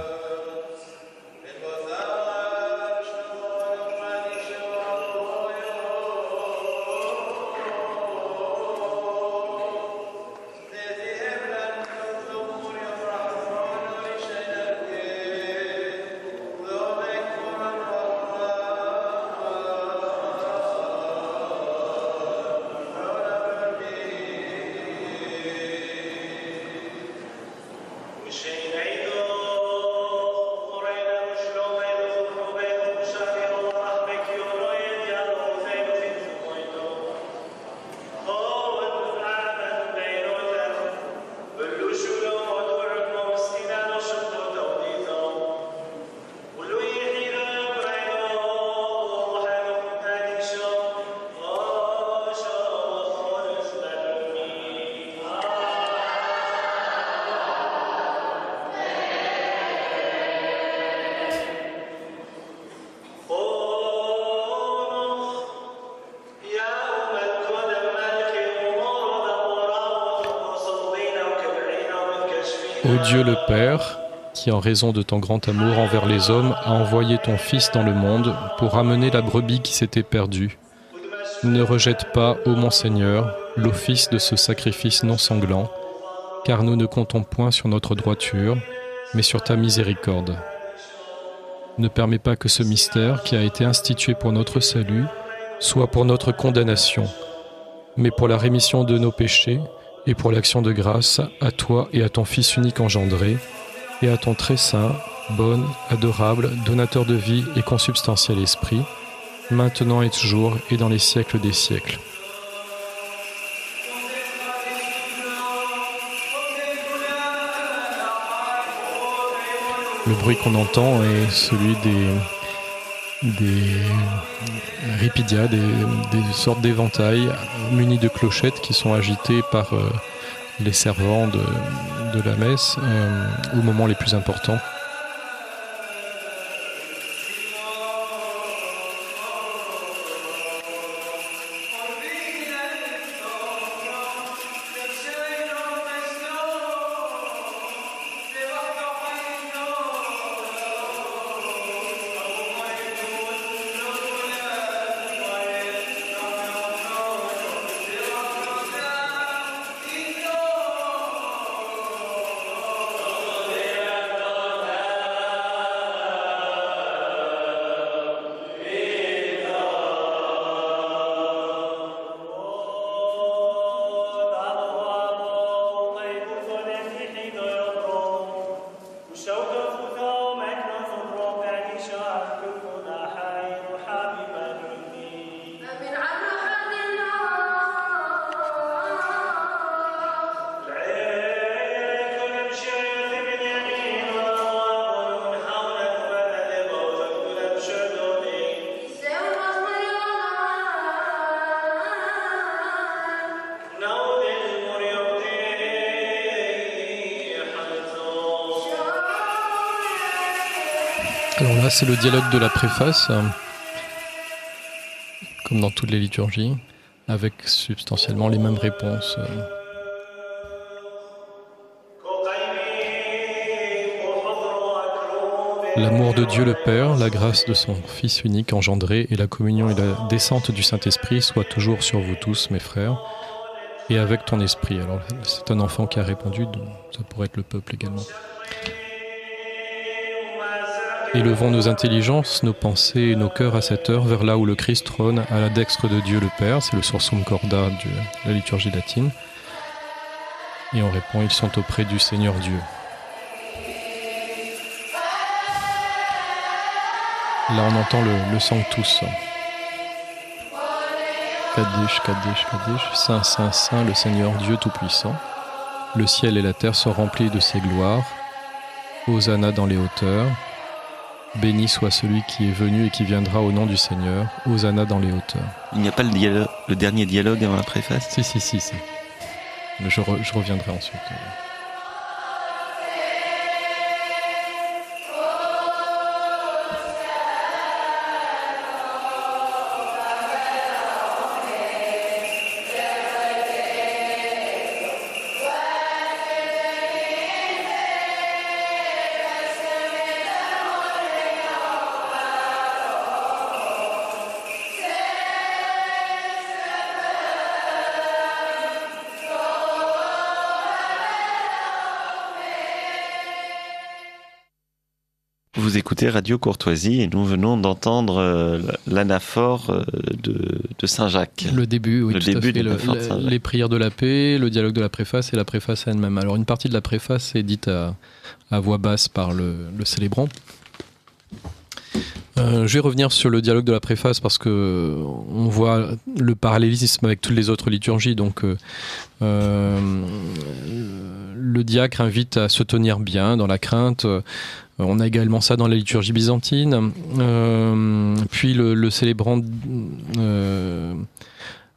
Ô Dieu le Père, qui en raison de ton grand amour envers les hommes a envoyé ton Fils dans le monde pour ramener la brebis qui s'était perdue, ne rejette pas, ô mon Seigneur, l'office de ce sacrifice non sanglant, car nous ne comptons point sur notre droiture, mais sur ta miséricorde. Ne permets pas que ce mystère qui a été institué pour notre salut soit pour notre condamnation, mais pour la rémission de nos péchés et pour l'action de grâce à toi et à ton Fils unique engendré, et à ton très saint, bon, adorable, donateur de vie et consubstantiel esprit, maintenant et toujours et dans les siècles des siècles. Le bruit qu'on entend est celui des ripidia, des sortes d'éventails munis de clochettes qui sont agités par les servants de la messe aux moments les plus importants. Alors là, c'est le dialogue de la préface, comme dans toutes les liturgies, avec substantiellement les mêmes réponses. L'amour de Dieu le Père, la grâce de son Fils unique engendré et la communion et la descente du Saint-Esprit soient toujours sur vous tous, mes frères, et avec ton esprit. Alors, c'est un enfant qui a répondu, donc ça pourrait être le peuple également. Élevons nos intelligences, nos pensées et nos cœurs à cette heure vers là où le Christ trône à la dextre de Dieu le Père. C'est le Sursum Corda de la liturgie latine. Et on répond, ils sont auprès du Seigneur Dieu. Là, on entend le Sanctus. Kaddish, Kaddish, Kaddish. Saint, Saint, Saint, le Seigneur Dieu Tout-Puissant. Le ciel et la terre sont remplis de ses gloires. Hosanna dans les hauteurs. Béni soit celui qui est venu et qui viendra au nom du Seigneur. Hosanna dans les hauteurs. Il n'y a pas le dernier dialogue avant la préface ? Si. Je reviendrai ensuite. Vous écoutez Radio Courtoisie et nous venons d'entendre l'anaphore de Saint-Jacques. Le début, oui, le tout début à fait. de l'anaphore de Saint-Jacques. Les prières de la paix, le dialogue de la préface et la préface elle-même. Alors une partie de la préface est dite à voix basse par le célébrant. Je vais revenir sur le dialogue de la préface parce que on voit le parallélisme avec toutes les autres liturgies. Donc, le diacre invite à se tenir bien dans la crainte. On a également ça dans la liturgie byzantine. Puis le célébrant.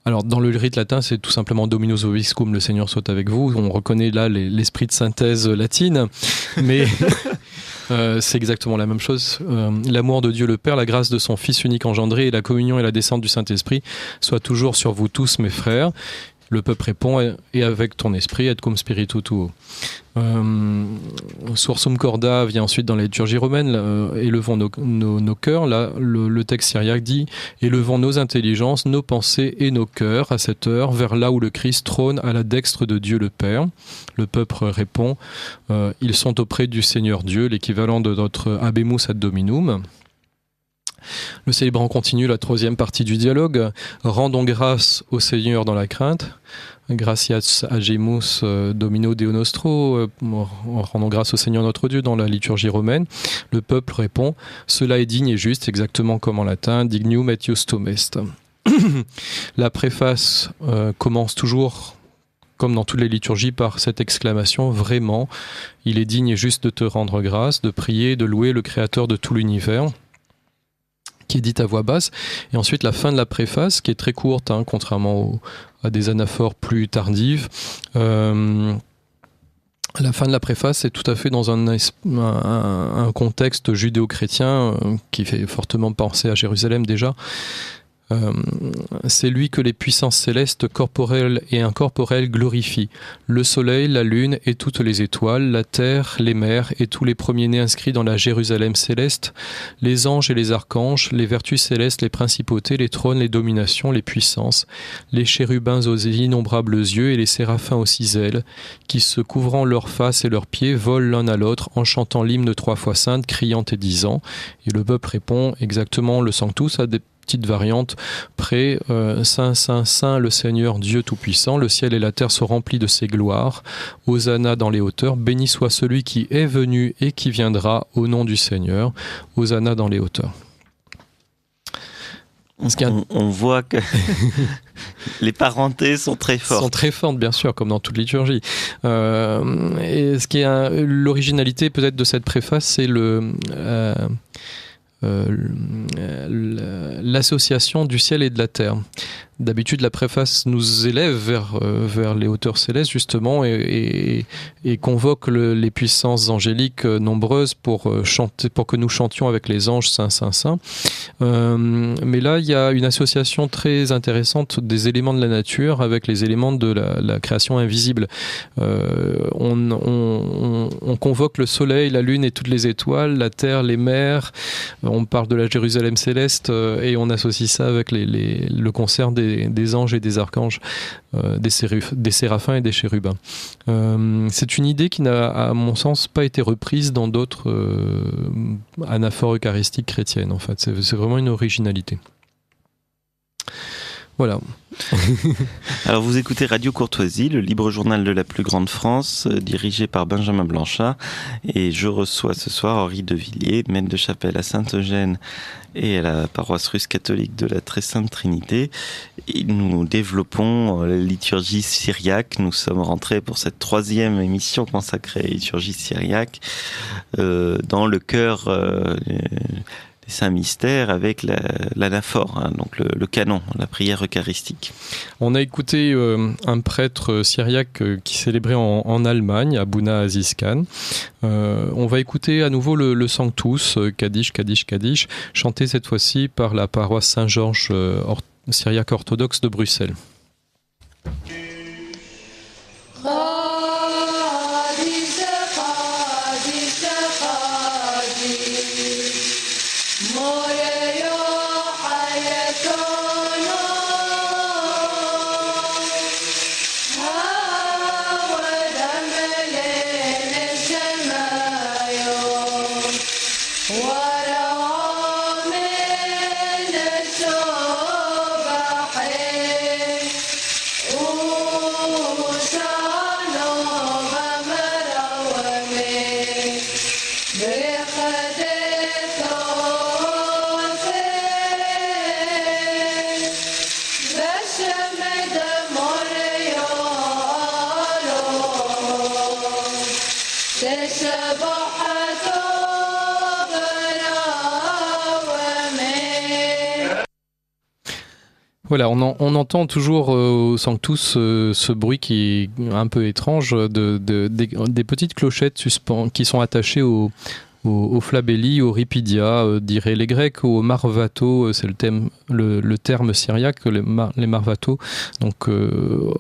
Alors, dans le rite latin, c'est tout simplement Dominus vobiscum, le Seigneur soit avec vous. On reconnaît là l'esprit de synthèse latine, mais c'est exactement la même chose. L'amour de Dieu le Père, la grâce de son Fils unique engendré et la communion et la descente du Saint-Esprit soient toujours sur vous tous, mes frères. Le peuple répond, et avec ton esprit, et cum spiritu tuo. Sursum Corda vient ensuite dans la liturgie romaine, élevons nos cœurs. Là, le texte syriaque dit, élevons nos intelligences, nos pensées et nos cœurs à cette heure, vers là où le Christ trône à la dextre de Dieu le Père. Le peuple répond, ils sont auprès du Seigneur Dieu, l'équivalent de notre Habemus ad Dominum. Le célébrant continue la troisième partie du dialogue. Rendons grâce au Seigneur dans la crainte. Gratias agemus Domino Deo nostro. Rendons grâce au Seigneur notre Dieu dans la liturgie romaine. Le peuple répond, cela est digne et juste, exactement comme en latin, dignum et justum est. La préface commence toujours, comme dans toutes les liturgies, par cette exclamation, vraiment, il est digne et juste de te rendre grâce, de prier, de louer le Créateur de tout l'univers. qui est dite à voix basse, et ensuite la fin de la préface qui est très courte, contrairement à des anaphores plus tardives. La fin de la préface est tout à fait dans un contexte judéo-chrétien qui fait fortement penser à Jérusalem déjà. C'est lui que les puissances célestes corporelles et incorporelles glorifient. Le soleil, la lune et toutes les étoiles, la terre, les mers et tous les premiers-nés inscrits dans la Jérusalem céleste, les anges et les archanges, les vertus célestes, les principautés, les trônes, les dominations, les puissances, les chérubins aux innombrables yeux et les séraphins aux 6 ailes, qui se couvrant leurs faces et leurs pieds volent l'un à l'autre en chantant l'hymne 3 fois sainte, criant et disant. Et le peuple répond exactement le Sanctus à des petite variante près Saint, Saint, Saint, le Seigneur Dieu Tout-Puissant, le ciel et la terre sont remplis de ses gloires. Hosanna dans les hauteurs, béni soit celui qui est venu et qui viendra au nom du Seigneur. Hosanna dans les hauteurs. On voit que les parentés sont très fortes. Sont très fortes, bien sûr, comme dans toute liturgie. Et ce qui est l'originalité peut-être de cette préface, c'est l'association du ciel et de la terre. D'habitude, la préface nous élève vers les hauteurs célestes, justement, et convoque les puissances angéliques nombreuses pour que nous chantions avec les anges Saint, Saint, Saint. Mais là, il y a une association très intéressante des éléments de la nature avec les éléments de la création invisible. On convoque le soleil, la lune et toutes les étoiles, la terre, les mers. On parle de la Jérusalem céleste et on associe ça avec le concert des anges et des archanges, des séraphins et des chérubins. C'est une idée qui n'a, à mon sens, pas été reprise dans d'autres anaphores eucharistiques chrétiennes. En fait, c'est vraiment une originalité. Voilà. Alors vous écoutez Radio Courtoisie, le libre journal de la plus grande France, dirigé par Benjamin Blanchard, et je reçois ce soir Henri de Villiers, maître de chapelle à Saint-Eugène et à la paroisse russe catholique de la Très Sainte Trinité. Et nous développons la liturgie syriaque. Nous sommes rentrés pour cette 3e émission consacrée à la liturgie syriaque dans le cœur des saints mystères avec l'anaphore, donc le canon, la prière eucharistique. On a écouté un prêtre syriaque qui célébrait en Allemagne, à Bouna Aziz Khan. On va écouter à nouveau le Sanctus, Kaddish, Kaddish, Kaddish, chanté cette fois-ci par la paroisse Saint-Georges syriaque orthodoxe de Bruxelles. Voilà, on entend toujours au Sanctus ce bruit qui est un peu étrange des petites clochettes qui sont attachées au flabelli, au ripidia, diraient les Grecs, au marvato, c'est le terme syriaque, les marvato. Donc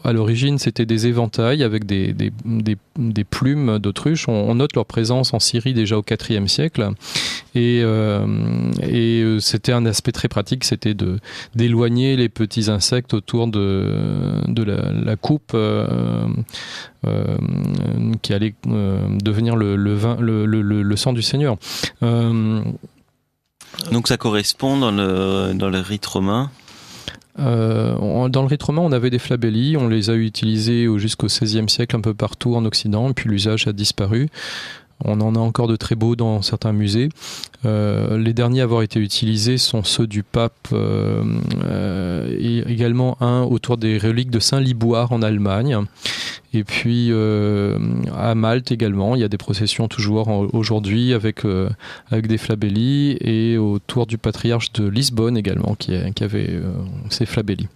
à l'origine, c'était des éventails avec des plumes d'autruche. On note leur présence en Syrie déjà au IVe siècle. Et c'était un aspect très pratique, c'était d'éloigner les petits insectes autour de la coupe qui allait devenir le sang du Seigneur. Donc ça correspond dans le rite romain. Dans le rite romain, on avait des flabelli, on les a utilisés jusqu'au XVIe siècle un peu partout en Occident, et puis l'usage a disparu. On en a encore de très beaux dans certains musées. Les derniers à avoir été utilisés sont ceux du pape, et également un autour des reliques de Saint Liboire en Allemagne. Et puis à Malte également, il y a des processions toujours aujourd'hui avec des flabellis, et autour du patriarche de Lisbonne également qui avait ces flabellis.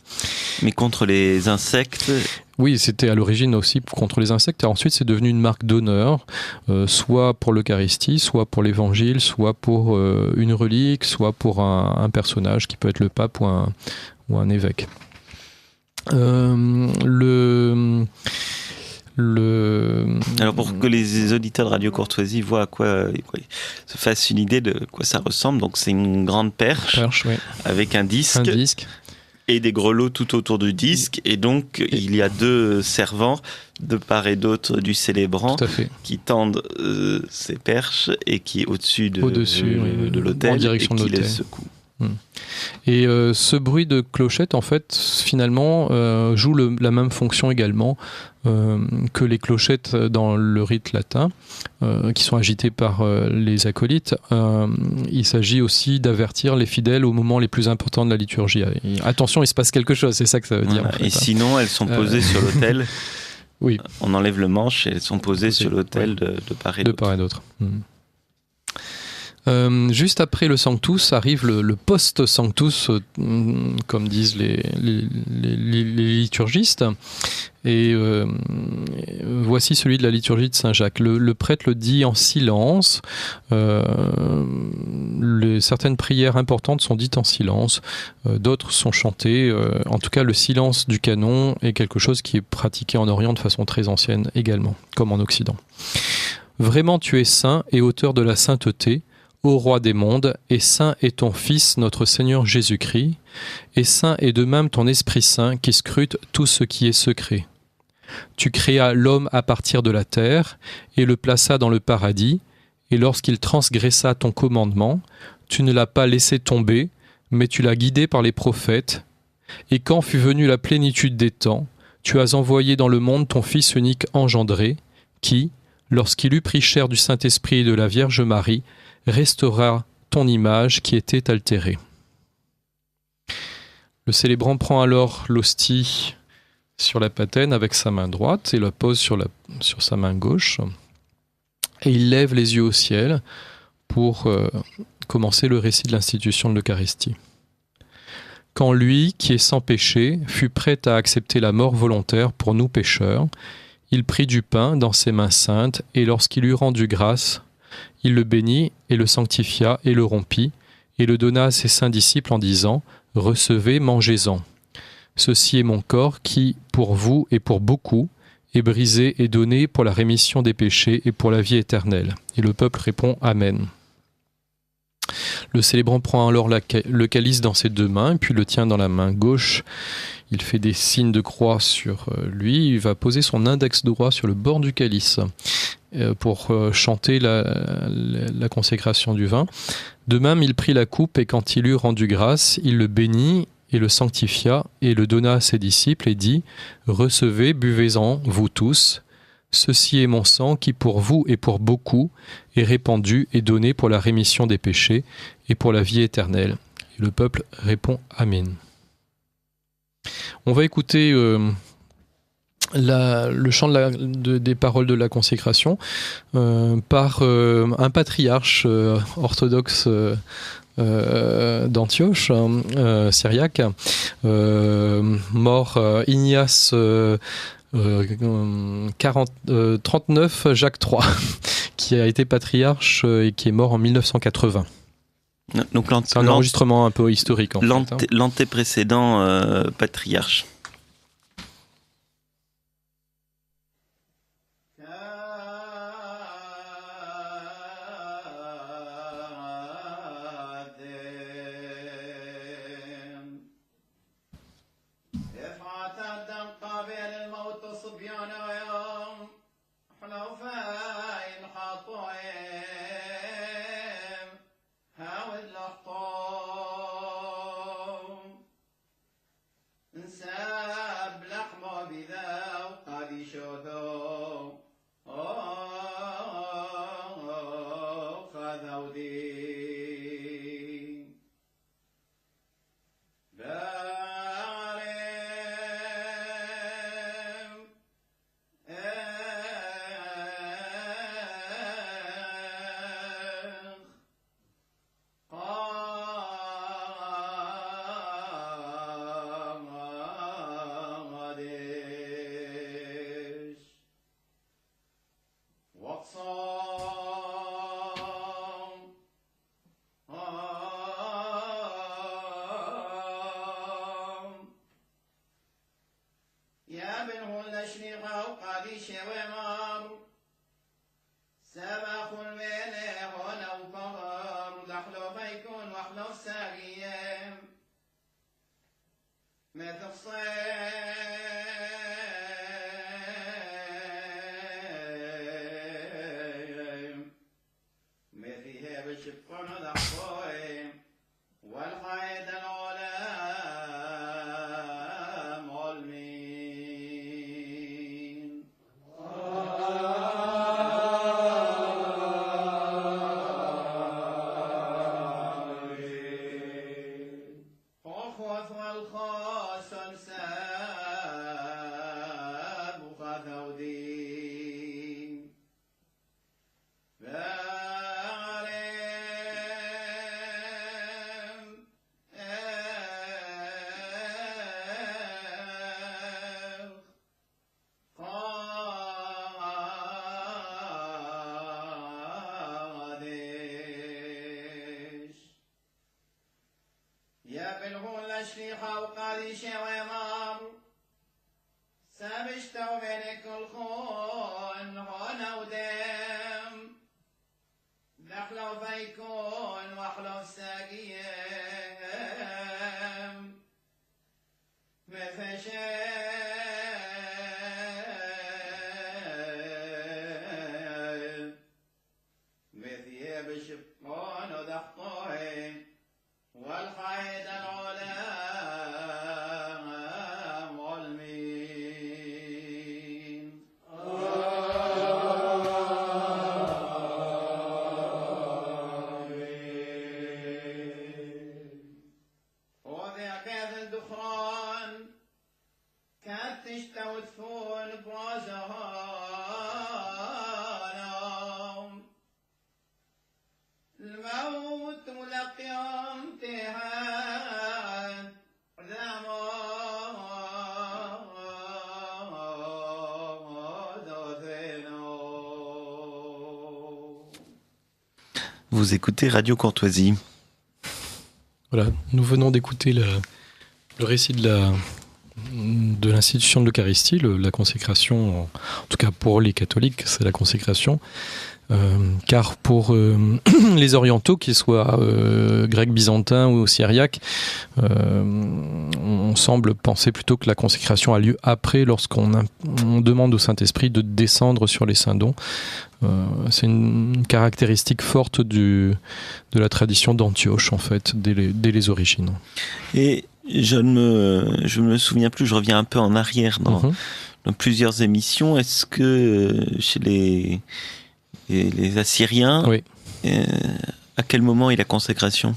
Mais contre les insectes? Oui, c'était à l'origine aussi contre les insectes. Et ensuite, c'est devenu une marque d'honneur, soit pour l'Eucharistie, soit pour l'Évangile, soit pour une relique, soit pour un personnage qui peut être le pape ou un évêque. Alors pour que les auditeurs de Radio Courtoisie voient à quoi se fassent une idée de quoi ça ressemble, donc c'est une grande perche oui. avec un disque. Et des grelots tout autour du disque, et donc il y a deux servants de part et d'autre du célébrant qui tendent ces perches et qui au-dessus de l'autel, en direction et qui de l'autel. les secouent. Et ce bruit de clochette, en fait, finalement, joue la même fonction également que les clochettes dans le rite latin, qui sont agitées par les acolytes. Il s'agit aussi d'avertir les fidèles au moment les plus importants de la liturgie. Et attention, il se passe quelque chose, c'est ça que ça veut dire. En fait, et sinon, elles sont posées sur l'autel. Oui. On enlève le manche et elles sont posées sur l'autel de part et d'autre. De part et d'autre. Juste après le Sanctus arrive le post-Sanctus, comme disent les liturgistes, et voici celui de la liturgie de Saint-Jacques. Le prêtre le dit en silence, certaines prières importantes sont dites en silence, d'autres sont chantées, en tout cas le silence du canon est quelque chose qui est pratiqué en Orient de façon très ancienne également, comme en Occident. Vraiment tu es saint et auteur de la sainteté, ô roi des mondes, et saint est ton Fils, notre Seigneur Jésus-Christ, et saint est de même ton Esprit Saint qui scrute tout ce qui est secret. Tu créas l'homme à partir de la terre, et le plaça dans le paradis, et lorsqu'il transgressa ton commandement, tu ne l'as pas laissé tomber, mais tu l'as guidé par les prophètes, et quand fut venue la plénitude des temps, tu as envoyé dans le monde ton Fils unique engendré, qui, lorsqu'il eut pris chair du Saint-Esprit et de la Vierge Marie, restaura ton image qui était altérée. Le célébrant prend alors l'hostie sur la patène avec sa main droite et la pose sur sa main gauche, et il lève les yeux au ciel pour commencer le récit de l'institution de l'Eucharistie. Quand lui, qui est sans péché, fut prêt à accepter la mort volontaire pour nous pécheurs, il prit du pain dans ses mains saintes, et lorsqu'il eut rendu grâce, il le bénit et le sanctifia et le rompit, et le donna à ses saints disciples en disant « Recevez, mangez-en. Ceci est mon corps qui, pour vous et pour beaucoup, est brisé et donné pour la rémission des péchés et pour la vie éternelle. » Et le peuple répond « Amen. » Le célébrant prend alors le calice dans ses deux mains, puis le tient dans la main gauche. Il fait des signes de croix sur lui. Il va poser son index droit sur le bord du calice pour chanter la consécration du vin. De même, il prit la coupe, et quand il eut rendu grâce, il le bénit et le sanctifia et le donna à ses disciples et dit « Recevez, buvez-en, vous tous. Ceci est mon sang qui, pour vous et pour beaucoup, est répandu et donné pour la rémission des péchés et pour la vie éternelle. » Et le peuple répond « Amen. » On va écouter le chant des paroles de la consécration par un patriarche orthodoxe d'Antioche, syriaque, mort Ignace 39 Jacques III, qui a été patriarche et qui est mort en 1980. Donc c'est un enregistrement un peu historique. L'antéprécédent patriarche. Vous écoutez Radio Courtoisie. Voilà, nous venons d'écouter le récit de l'institution de l'Eucharistie, la consécration, en tout cas pour les catholiques, c'est la consécration. Car pour les orientaux, qu'ils soient grecs, byzantins ou syriaques, on semble penser plutôt que la consécration a lieu après, lorsqu'on demande au Saint-Esprit de descendre sur les saints dons. C'est une caractéristique forte de la tradition d'Antioche, en fait, dès les origines. Et je ne me souviens plus, je reviens un peu en arrière dans plusieurs émissions. Est-ce que chez les Assyriens, oui. À quel moment est la consécration ?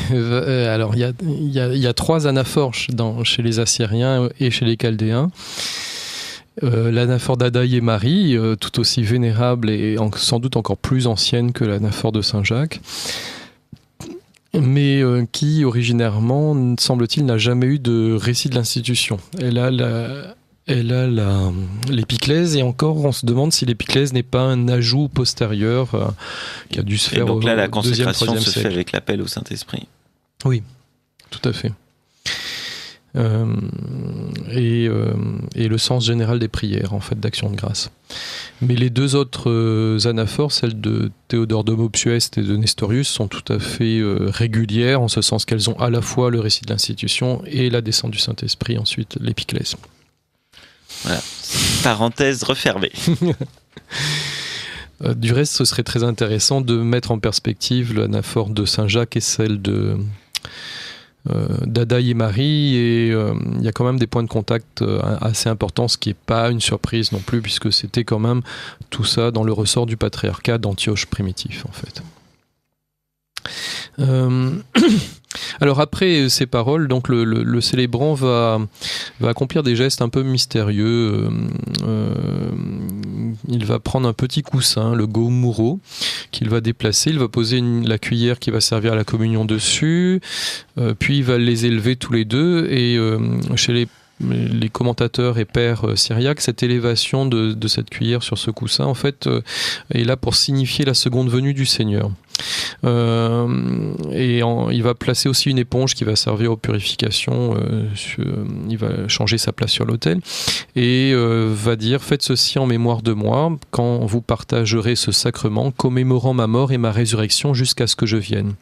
Alors, il y a 3 anaphores chez les Assyriens et chez les Chaldéens. L'anaphore d'Adaï et Marie, tout aussi vénérable et sans doute encore plus ancienne que l'anaphore de Saint-Jacques, mais qui, originairement, semble-t-il, n'a jamais eu de récit de l'institution. Elle a l'épiclèse, et encore on se demande si l'épiclèse n'est pas un ajout postérieur qui a dû se faire au 2e, 3e siècle. Et donc là, la consécration se fait avec l'appel au Saint-Esprit. Oui, tout à fait. Et le sens général des prières, en fait, d'action de grâce. Mais les 2 autres anaphores, celles de Théodore de Mopsueste et de Nestorius, sont tout à fait régulières, en ce sens qu'elles ont à la fois le récit de l'institution et la descente du Saint-Esprit, ensuite l'épiclèse. Voilà, parenthèse refermée. Du reste, ce serait très intéressant de mettre en perspective l'anaphore de Saint-Jacques et celle d'Adaï et Marie, et il y a quand même des points de contact assez importants, ce qui n'est pas une surprise non plus, puisque c'était quand même tout ça dans le ressort du patriarcat d'Antioche primitif, en fait. Alors après ces paroles, donc le célébrant va accomplir des gestes un peu mystérieux. Il va prendre un petit coussin, le gomuro, qu'il va déplacer. Il va poser la cuillère qui va servir à la communion dessus, puis il va les élever tous les deux. Et chez les commentateurs et pères syriaques, cette élévation de cette cuillère sur ce coussin, en fait, est là pour signifier la seconde venue du Seigneur. Il va placer aussi une éponge qui va servir aux purifications. Il va changer sa place sur l'autel et va dire: faites ceci en mémoire de moi quand vous partagerez ce sacrement, commémorant ma mort et ma résurrection jusqu'à ce que je vienne.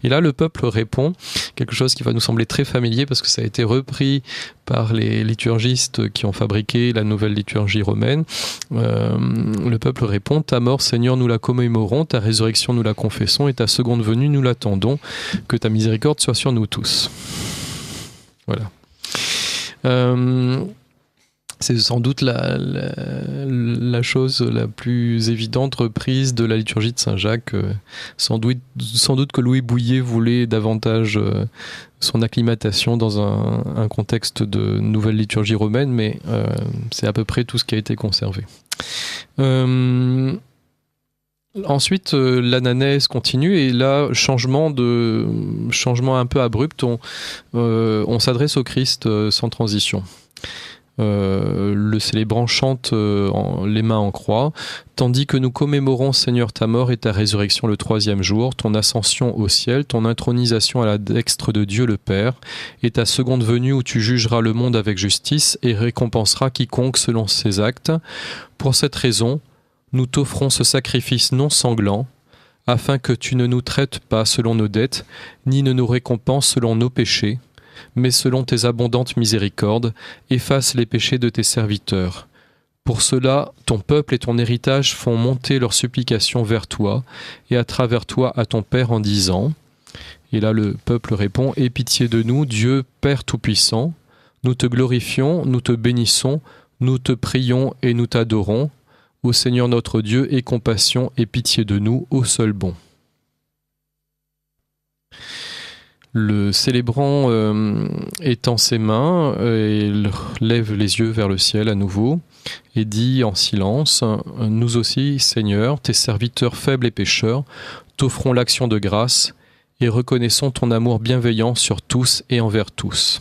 Et là, le peuple répond quelque chose qui va nous sembler très familier parce que ça a été repris par les liturgistes qui ont fabriqué la nouvelle liturgie romaine. Le peuple répond: ta mort, Seigneur, nous la commémorons, ta résurrection, nous la confessons, et ta seconde venue, nous l'attendons. Que ta miséricorde soit sur nous tous. Voilà. C'est sans doute la chose la plus évidente reprise de la liturgie de Saint-Jacques. Sans doute que Louis Bouillet voulait davantage son acclimatation dans un contexte de nouvelle liturgie romaine, mais c'est à peu près tout ce qui a été conservé. Ensuite, l'ananès continue et là, changement un peu abrupt, on s'adresse au Christ sans transition. Le célébrant chante les mains en croix, tandis que nous commémorons, Seigneur, ta mort et ta résurrection le 3e jour, ton ascension au ciel, ton intronisation à la dextre de Dieu le Père, et ta seconde venue où tu jugeras le monde avec justice et récompenseras quiconque selon ses actes. Pour cette raison, nous t'offrons ce sacrifice non sanglant, afin que tu ne nous traites pas selon nos dettes, ni ne nous récompenses selon nos péchés, mais selon tes abondantes miséricordes, efface les péchés de tes serviteurs. Pour cela, ton peuple et ton héritage font monter leurs supplications vers toi, et à travers toi à ton Père en disant, et là le peuple répond: aie pitié de nous, Dieu Père Tout-Puissant, nous te glorifions, nous te bénissons, nous te prions et nous t'adorons. Ô Seigneur notre Dieu, aie compassion et pitié de nous, ô seul bon. Le célébrant étend ses mains et lève les yeux vers le ciel à nouveau et dit en silence: nous aussi, Seigneur, tes serviteurs faibles et pécheurs, t'offrons l'action de grâce et reconnaissons ton amour bienveillant sur tous et envers tous.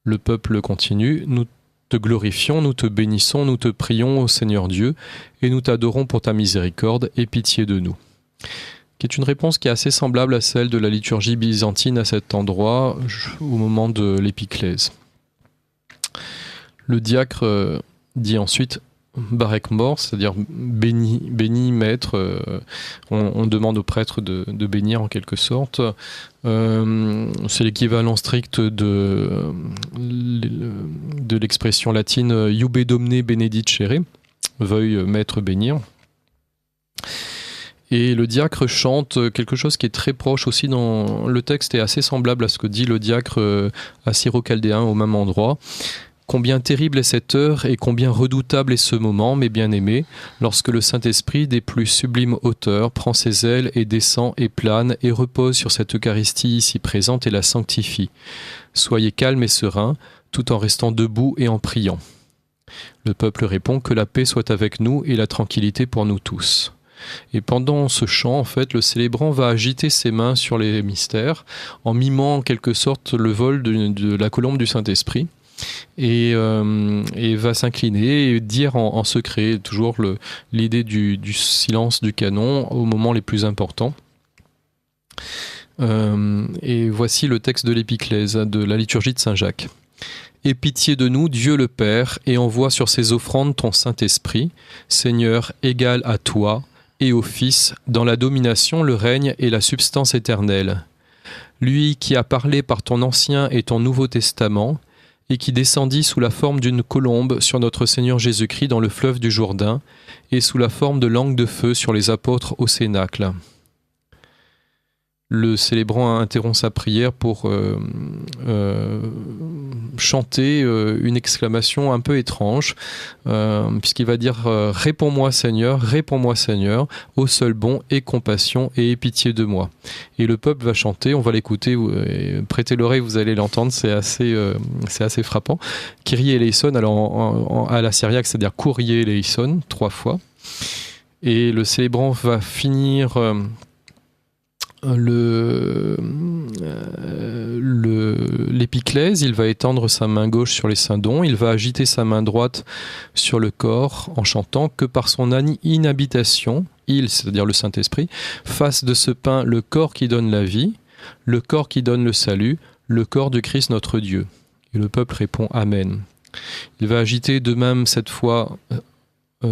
Le peuple continue: nous te glorifions, nous te bénissons, nous te prions, ô Seigneur Dieu, et nous t'adorons pour ta miséricorde, aie pitié de nous. Qui est une réponse qui est assez semblable à celle de la liturgie byzantine à cet endroit, au moment de l'épiclèse. Le diacre dit ensuite Barek mort, c'est-à-dire béni maître. On demande au prêtre de bénir en quelque sorte. C'est l'équivalent strict de l'expression latine Iube Domne benedicere, veuille maître bénir. Et le diacre chante quelque chose qui est très proche aussi dans le texte et assez semblable à ce que dit le diacre assyro-chaldéen au même endroit. Combien terrible est cette heure et combien redoutable est ce moment, mes bien-aimés, lorsque le Saint-Esprit des plus sublimes hauteurs prend ses ailes et descend et plane et repose sur cette Eucharistie ici présente et la sanctifie. Soyez calmes et sereins, tout en restant debout et en priant. Le peuple répond: que la paix soit avec nous et la tranquillité pour nous tous. Et pendant ce chant, en fait, le célébrant va agiter ses mains sur les mystères en mimant en quelque sorte le vol de la colombe du Saint-Esprit et va s'incliner et dire en secret, toujours l'idée du silence du canon au moment les plus importants. Et voici le texte de l'épiclèse de la liturgie de Saint-Jacques. Aie pitié de nous, Dieu le Père, et envoie sur ces offrandes ton Saint-Esprit, Seigneur égal à toi, et au Fils, dans la domination, le règne et la substance éternelle. Lui qui a parlé par ton Ancien et ton Nouveau Testament, et qui descendit sous la forme d'une colombe sur notre Seigneur Jésus-Christ dans le fleuve du Jourdain, et sous la forme de langue de feu sur les apôtres au Cénacle. Le célébrant interrompt sa prière pour chanter une exclamation un peu étrange, puisqu'il va dire « Réponds-moi Seigneur, ô seul bon, aie compassion et aie pitié de moi ». Et le peuple va chanter, on va l'écouter, prêtez l'oreille, vous allez l'entendre, c'est assez frappant. « Kyrie eleison », alors à la syriaque, c'est-à-dire « Kyrie eleison », 3 fois. Et le célébrant va finir... l'épiclèse, il va étendre sa main gauche sur les syndons, il va agiter sa main droite sur le corps en chantant que par son inhabitation, il, c'est-à-dire le Saint-Esprit, fasse de ce pain le corps qui donne la vie, le corps qui donne le salut, le corps du Christ notre Dieu. Et le peuple répond Amen. Il va agiter de même cette fois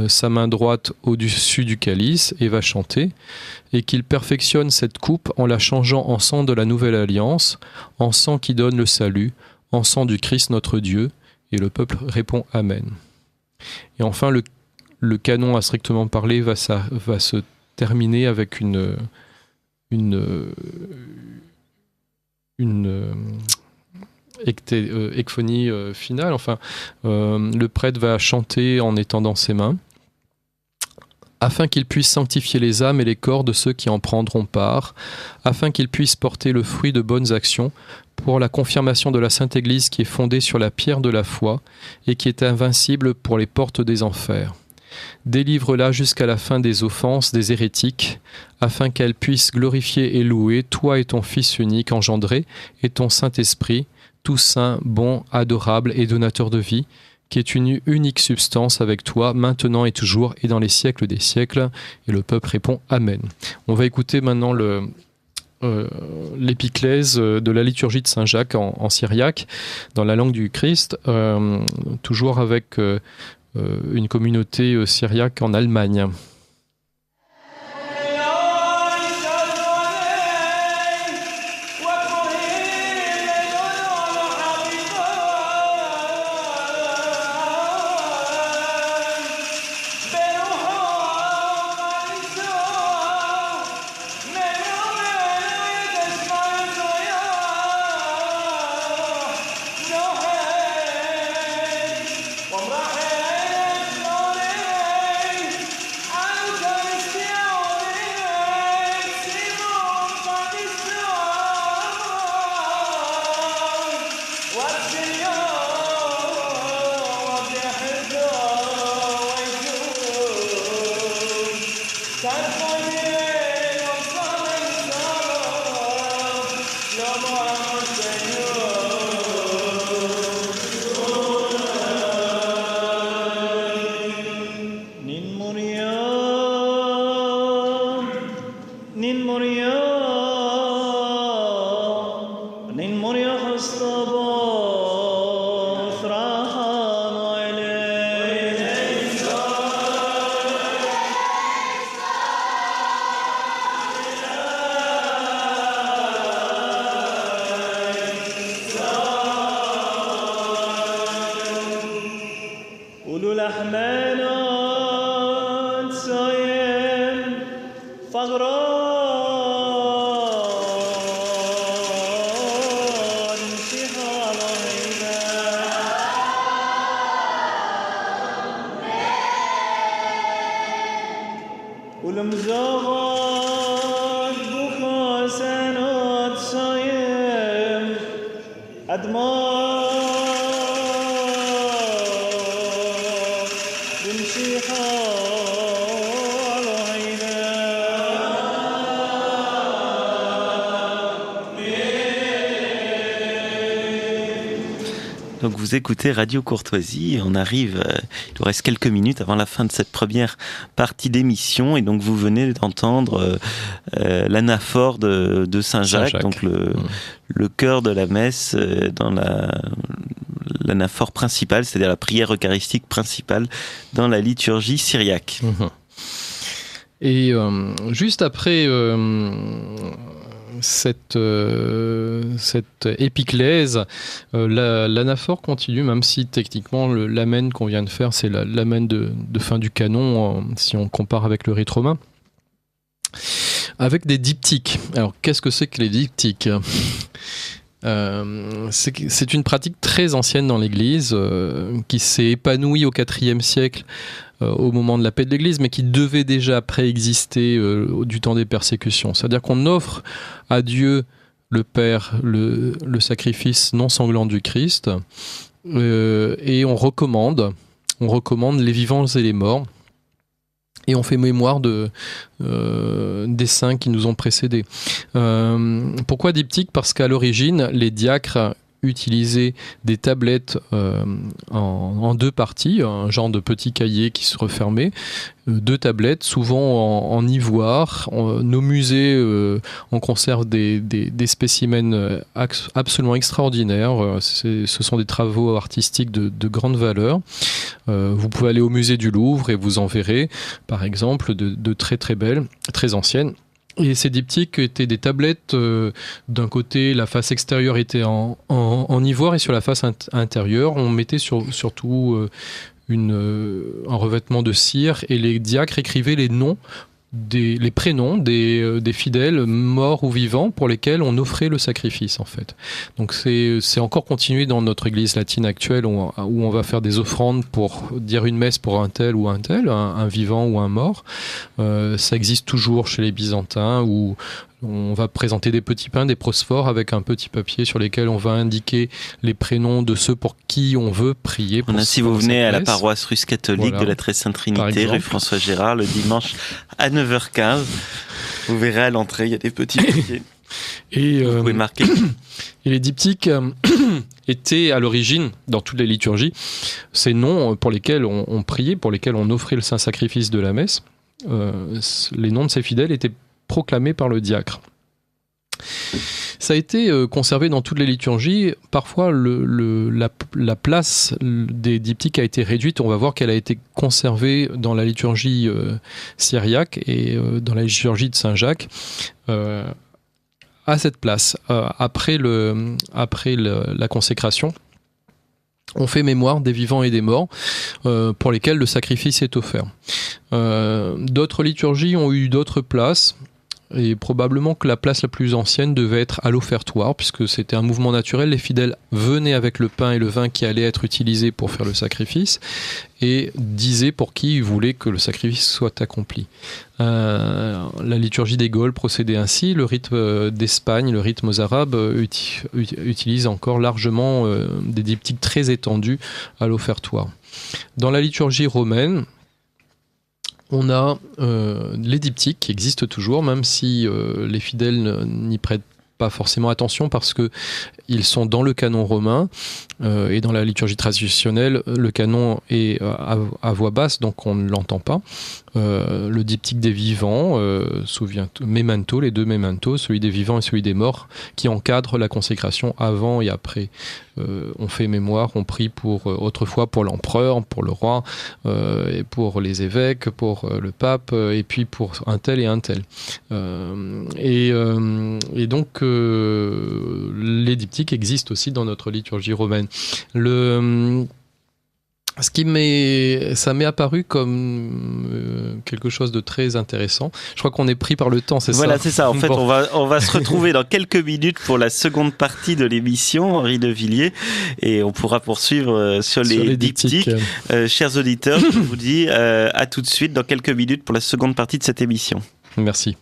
sa main droite au-dessus du calice et va chanter, et qu'il perfectionne cette coupe en la changeant en sang de la nouvelle alliance, en sang qui donne le salut, en sang du Christ notre Dieu. Et le peuple répond Amen. Et enfin, le canon à strictement parler va se terminer avec une ekphonie finale. Enfin, le prêtre va chanter en étendant ses mains, afin qu'il puisse sanctifier les âmes et les corps de ceux qui en prendront part, afin qu'ils puissent porter le fruit de bonnes actions pour la confirmation de la Sainte Église qui est fondée sur la pierre de la foi et qui est invincible pour les portes des enfers. Délivre-la jusqu'à la fin des offenses des hérétiques, afin qu'elle puisse glorifier et louer toi et ton Fils unique engendré et ton Saint-Esprit, tout saint, bon, adorable et donateur de vie, qui est une unique substance avec toi, maintenant et toujours, et dans les siècles des siècles. Et le peuple répond Amen. On va écouter maintenant l'épiclèse de la liturgie de Saint-Jacques en syriaque, dans la langue du Christ, toujours avec une communauté syriaque en Allemagne. Donc vous écoutez Radio Courtoisie, on arrive, il nous reste quelques minutes avant la fin de cette première partie d'émission, et donc vous venez d'entendre l'anaphore de Saint-Jacques, donc le cœur de la messe dans l'anaphore principale, c'est-à-dire la prière eucharistique principale dans la liturgie syriaque. Et juste après cette épiclèse, l'anaphore continue, même si techniquement l'amen qu'on vient de faire, c'est l'amen de fin du canon, si on compare avec le rite romain, avec des diptyques. Alors qu'est-ce que c'est que les diptyques ? C'est une pratique très ancienne dans l'Église, qui s'est épanouie au IVe siècle au moment de la paix de l'Église, mais qui devait déjà préexister du temps des persécutions. C'est-à-dire qu'on offre à Dieu le Père le sacrifice non sanglant du Christ, et on recommande les vivants et les morts, et on fait mémoire des saints qui nous ont précédés. Pourquoi diptyque ? Parce qu'à l'origine, les diacres utiliser des tablettes en deux parties, un genre de petit cahier qui se refermait, deux tablettes, souvent en ivoire. Nos musées on conserve des spécimens absolument extraordinaires. Ce sont des travaux artistiques de grande valeur. Vous pouvez aller au musée du Louvre et vous en verrez, par exemple, de très très belles, très anciennes. Et ces diptyques étaient des tablettes. D'un côté, la face extérieure était en ivoire, et sur la face intérieure, on mettait surtout un revêtement de cire, et les diacres écrivaient les prénoms des fidèles morts ou vivants pour lesquels on offrait le sacrifice, en fait. Donc c'est encore continué dans notre église latine actuelle, où on va faire des offrandes pour dire une messe pour un tel ou un tel, un vivant ou un mort. Ça existe toujours chez les Byzantins, où on va présenter des petits pains, des prosphores avec un petit papier sur lesquels on va indiquer les prénoms de ceux pour qui on veut prier. Si vous venez à la paroisse russe catholique de la Très Sainte Trinité, rue François Gérard, le dimanche à 9h15, vous verrez à l'entrée, il y a des petits papiers. Et vous pouvez marquer. Et les diptyques étaient à l'origine, dans toutes les liturgies, ces noms pour lesquels on priait, pour lesquels on offrait le saint sacrifice de la messe. Les noms de ces fidèles étaient proclamé par le diacre. Ça a été conservé dans toutes les liturgies. Parfois, la place des diptyques a été réduite. On va voir qu'elle a été conservée dans la liturgie syriaque et dans la liturgie de Saint-Jacques à cette place. Après la consécration, on fait mémoire des vivants et des morts pour lesquels le sacrifice est offert. D'autres liturgies ont eu d'autres places. Et probablement que la place la plus ancienne devait être à l'offertoire, puisque c'était un mouvement naturel. Les fidèles venaient avec le pain et le vin qui allaient être utilisés pour faire le sacrifice, et disaient pour qui ils voulaient que le sacrifice soit accompli. La liturgie des Gaules procédait ainsi. Le rite d'Espagne, le rite mozarabe, utilise encore largement des diptyques très étendus à l'offertoire. Dans la liturgie romaine, on a les diptyques qui existent toujours, même si les fidèles n'y prêtent pas forcément attention, parce qu'ils sont dans le canon romain, et dans la liturgie traditionnelle, le canon est à voix basse, donc on ne l'entend pas. Le diptyque des vivants, memento, les deux mementos, celui des vivants et celui des morts, qui encadrent la consécration avant et après. On fait mémoire, on prie autrefois pour l'empereur, pour le roi, et pour les évêques, pour le pape, et puis pour un tel et un tel. Et donc les diptyques existent aussi dans notre liturgie romaine. Ça m'est apparu comme quelque chose de très intéressant. Je crois qu'on est pris par le temps, c'est ça ? Voilà, c'est ça. En fait, on va se retrouver dans quelques minutes pour la seconde partie de l'émission, Henri de Villiers, et on pourra poursuivre sur les diptyques. Chers auditeurs, je vous dis à tout de suite, dans quelques minutes, pour la seconde partie de cette émission. Merci.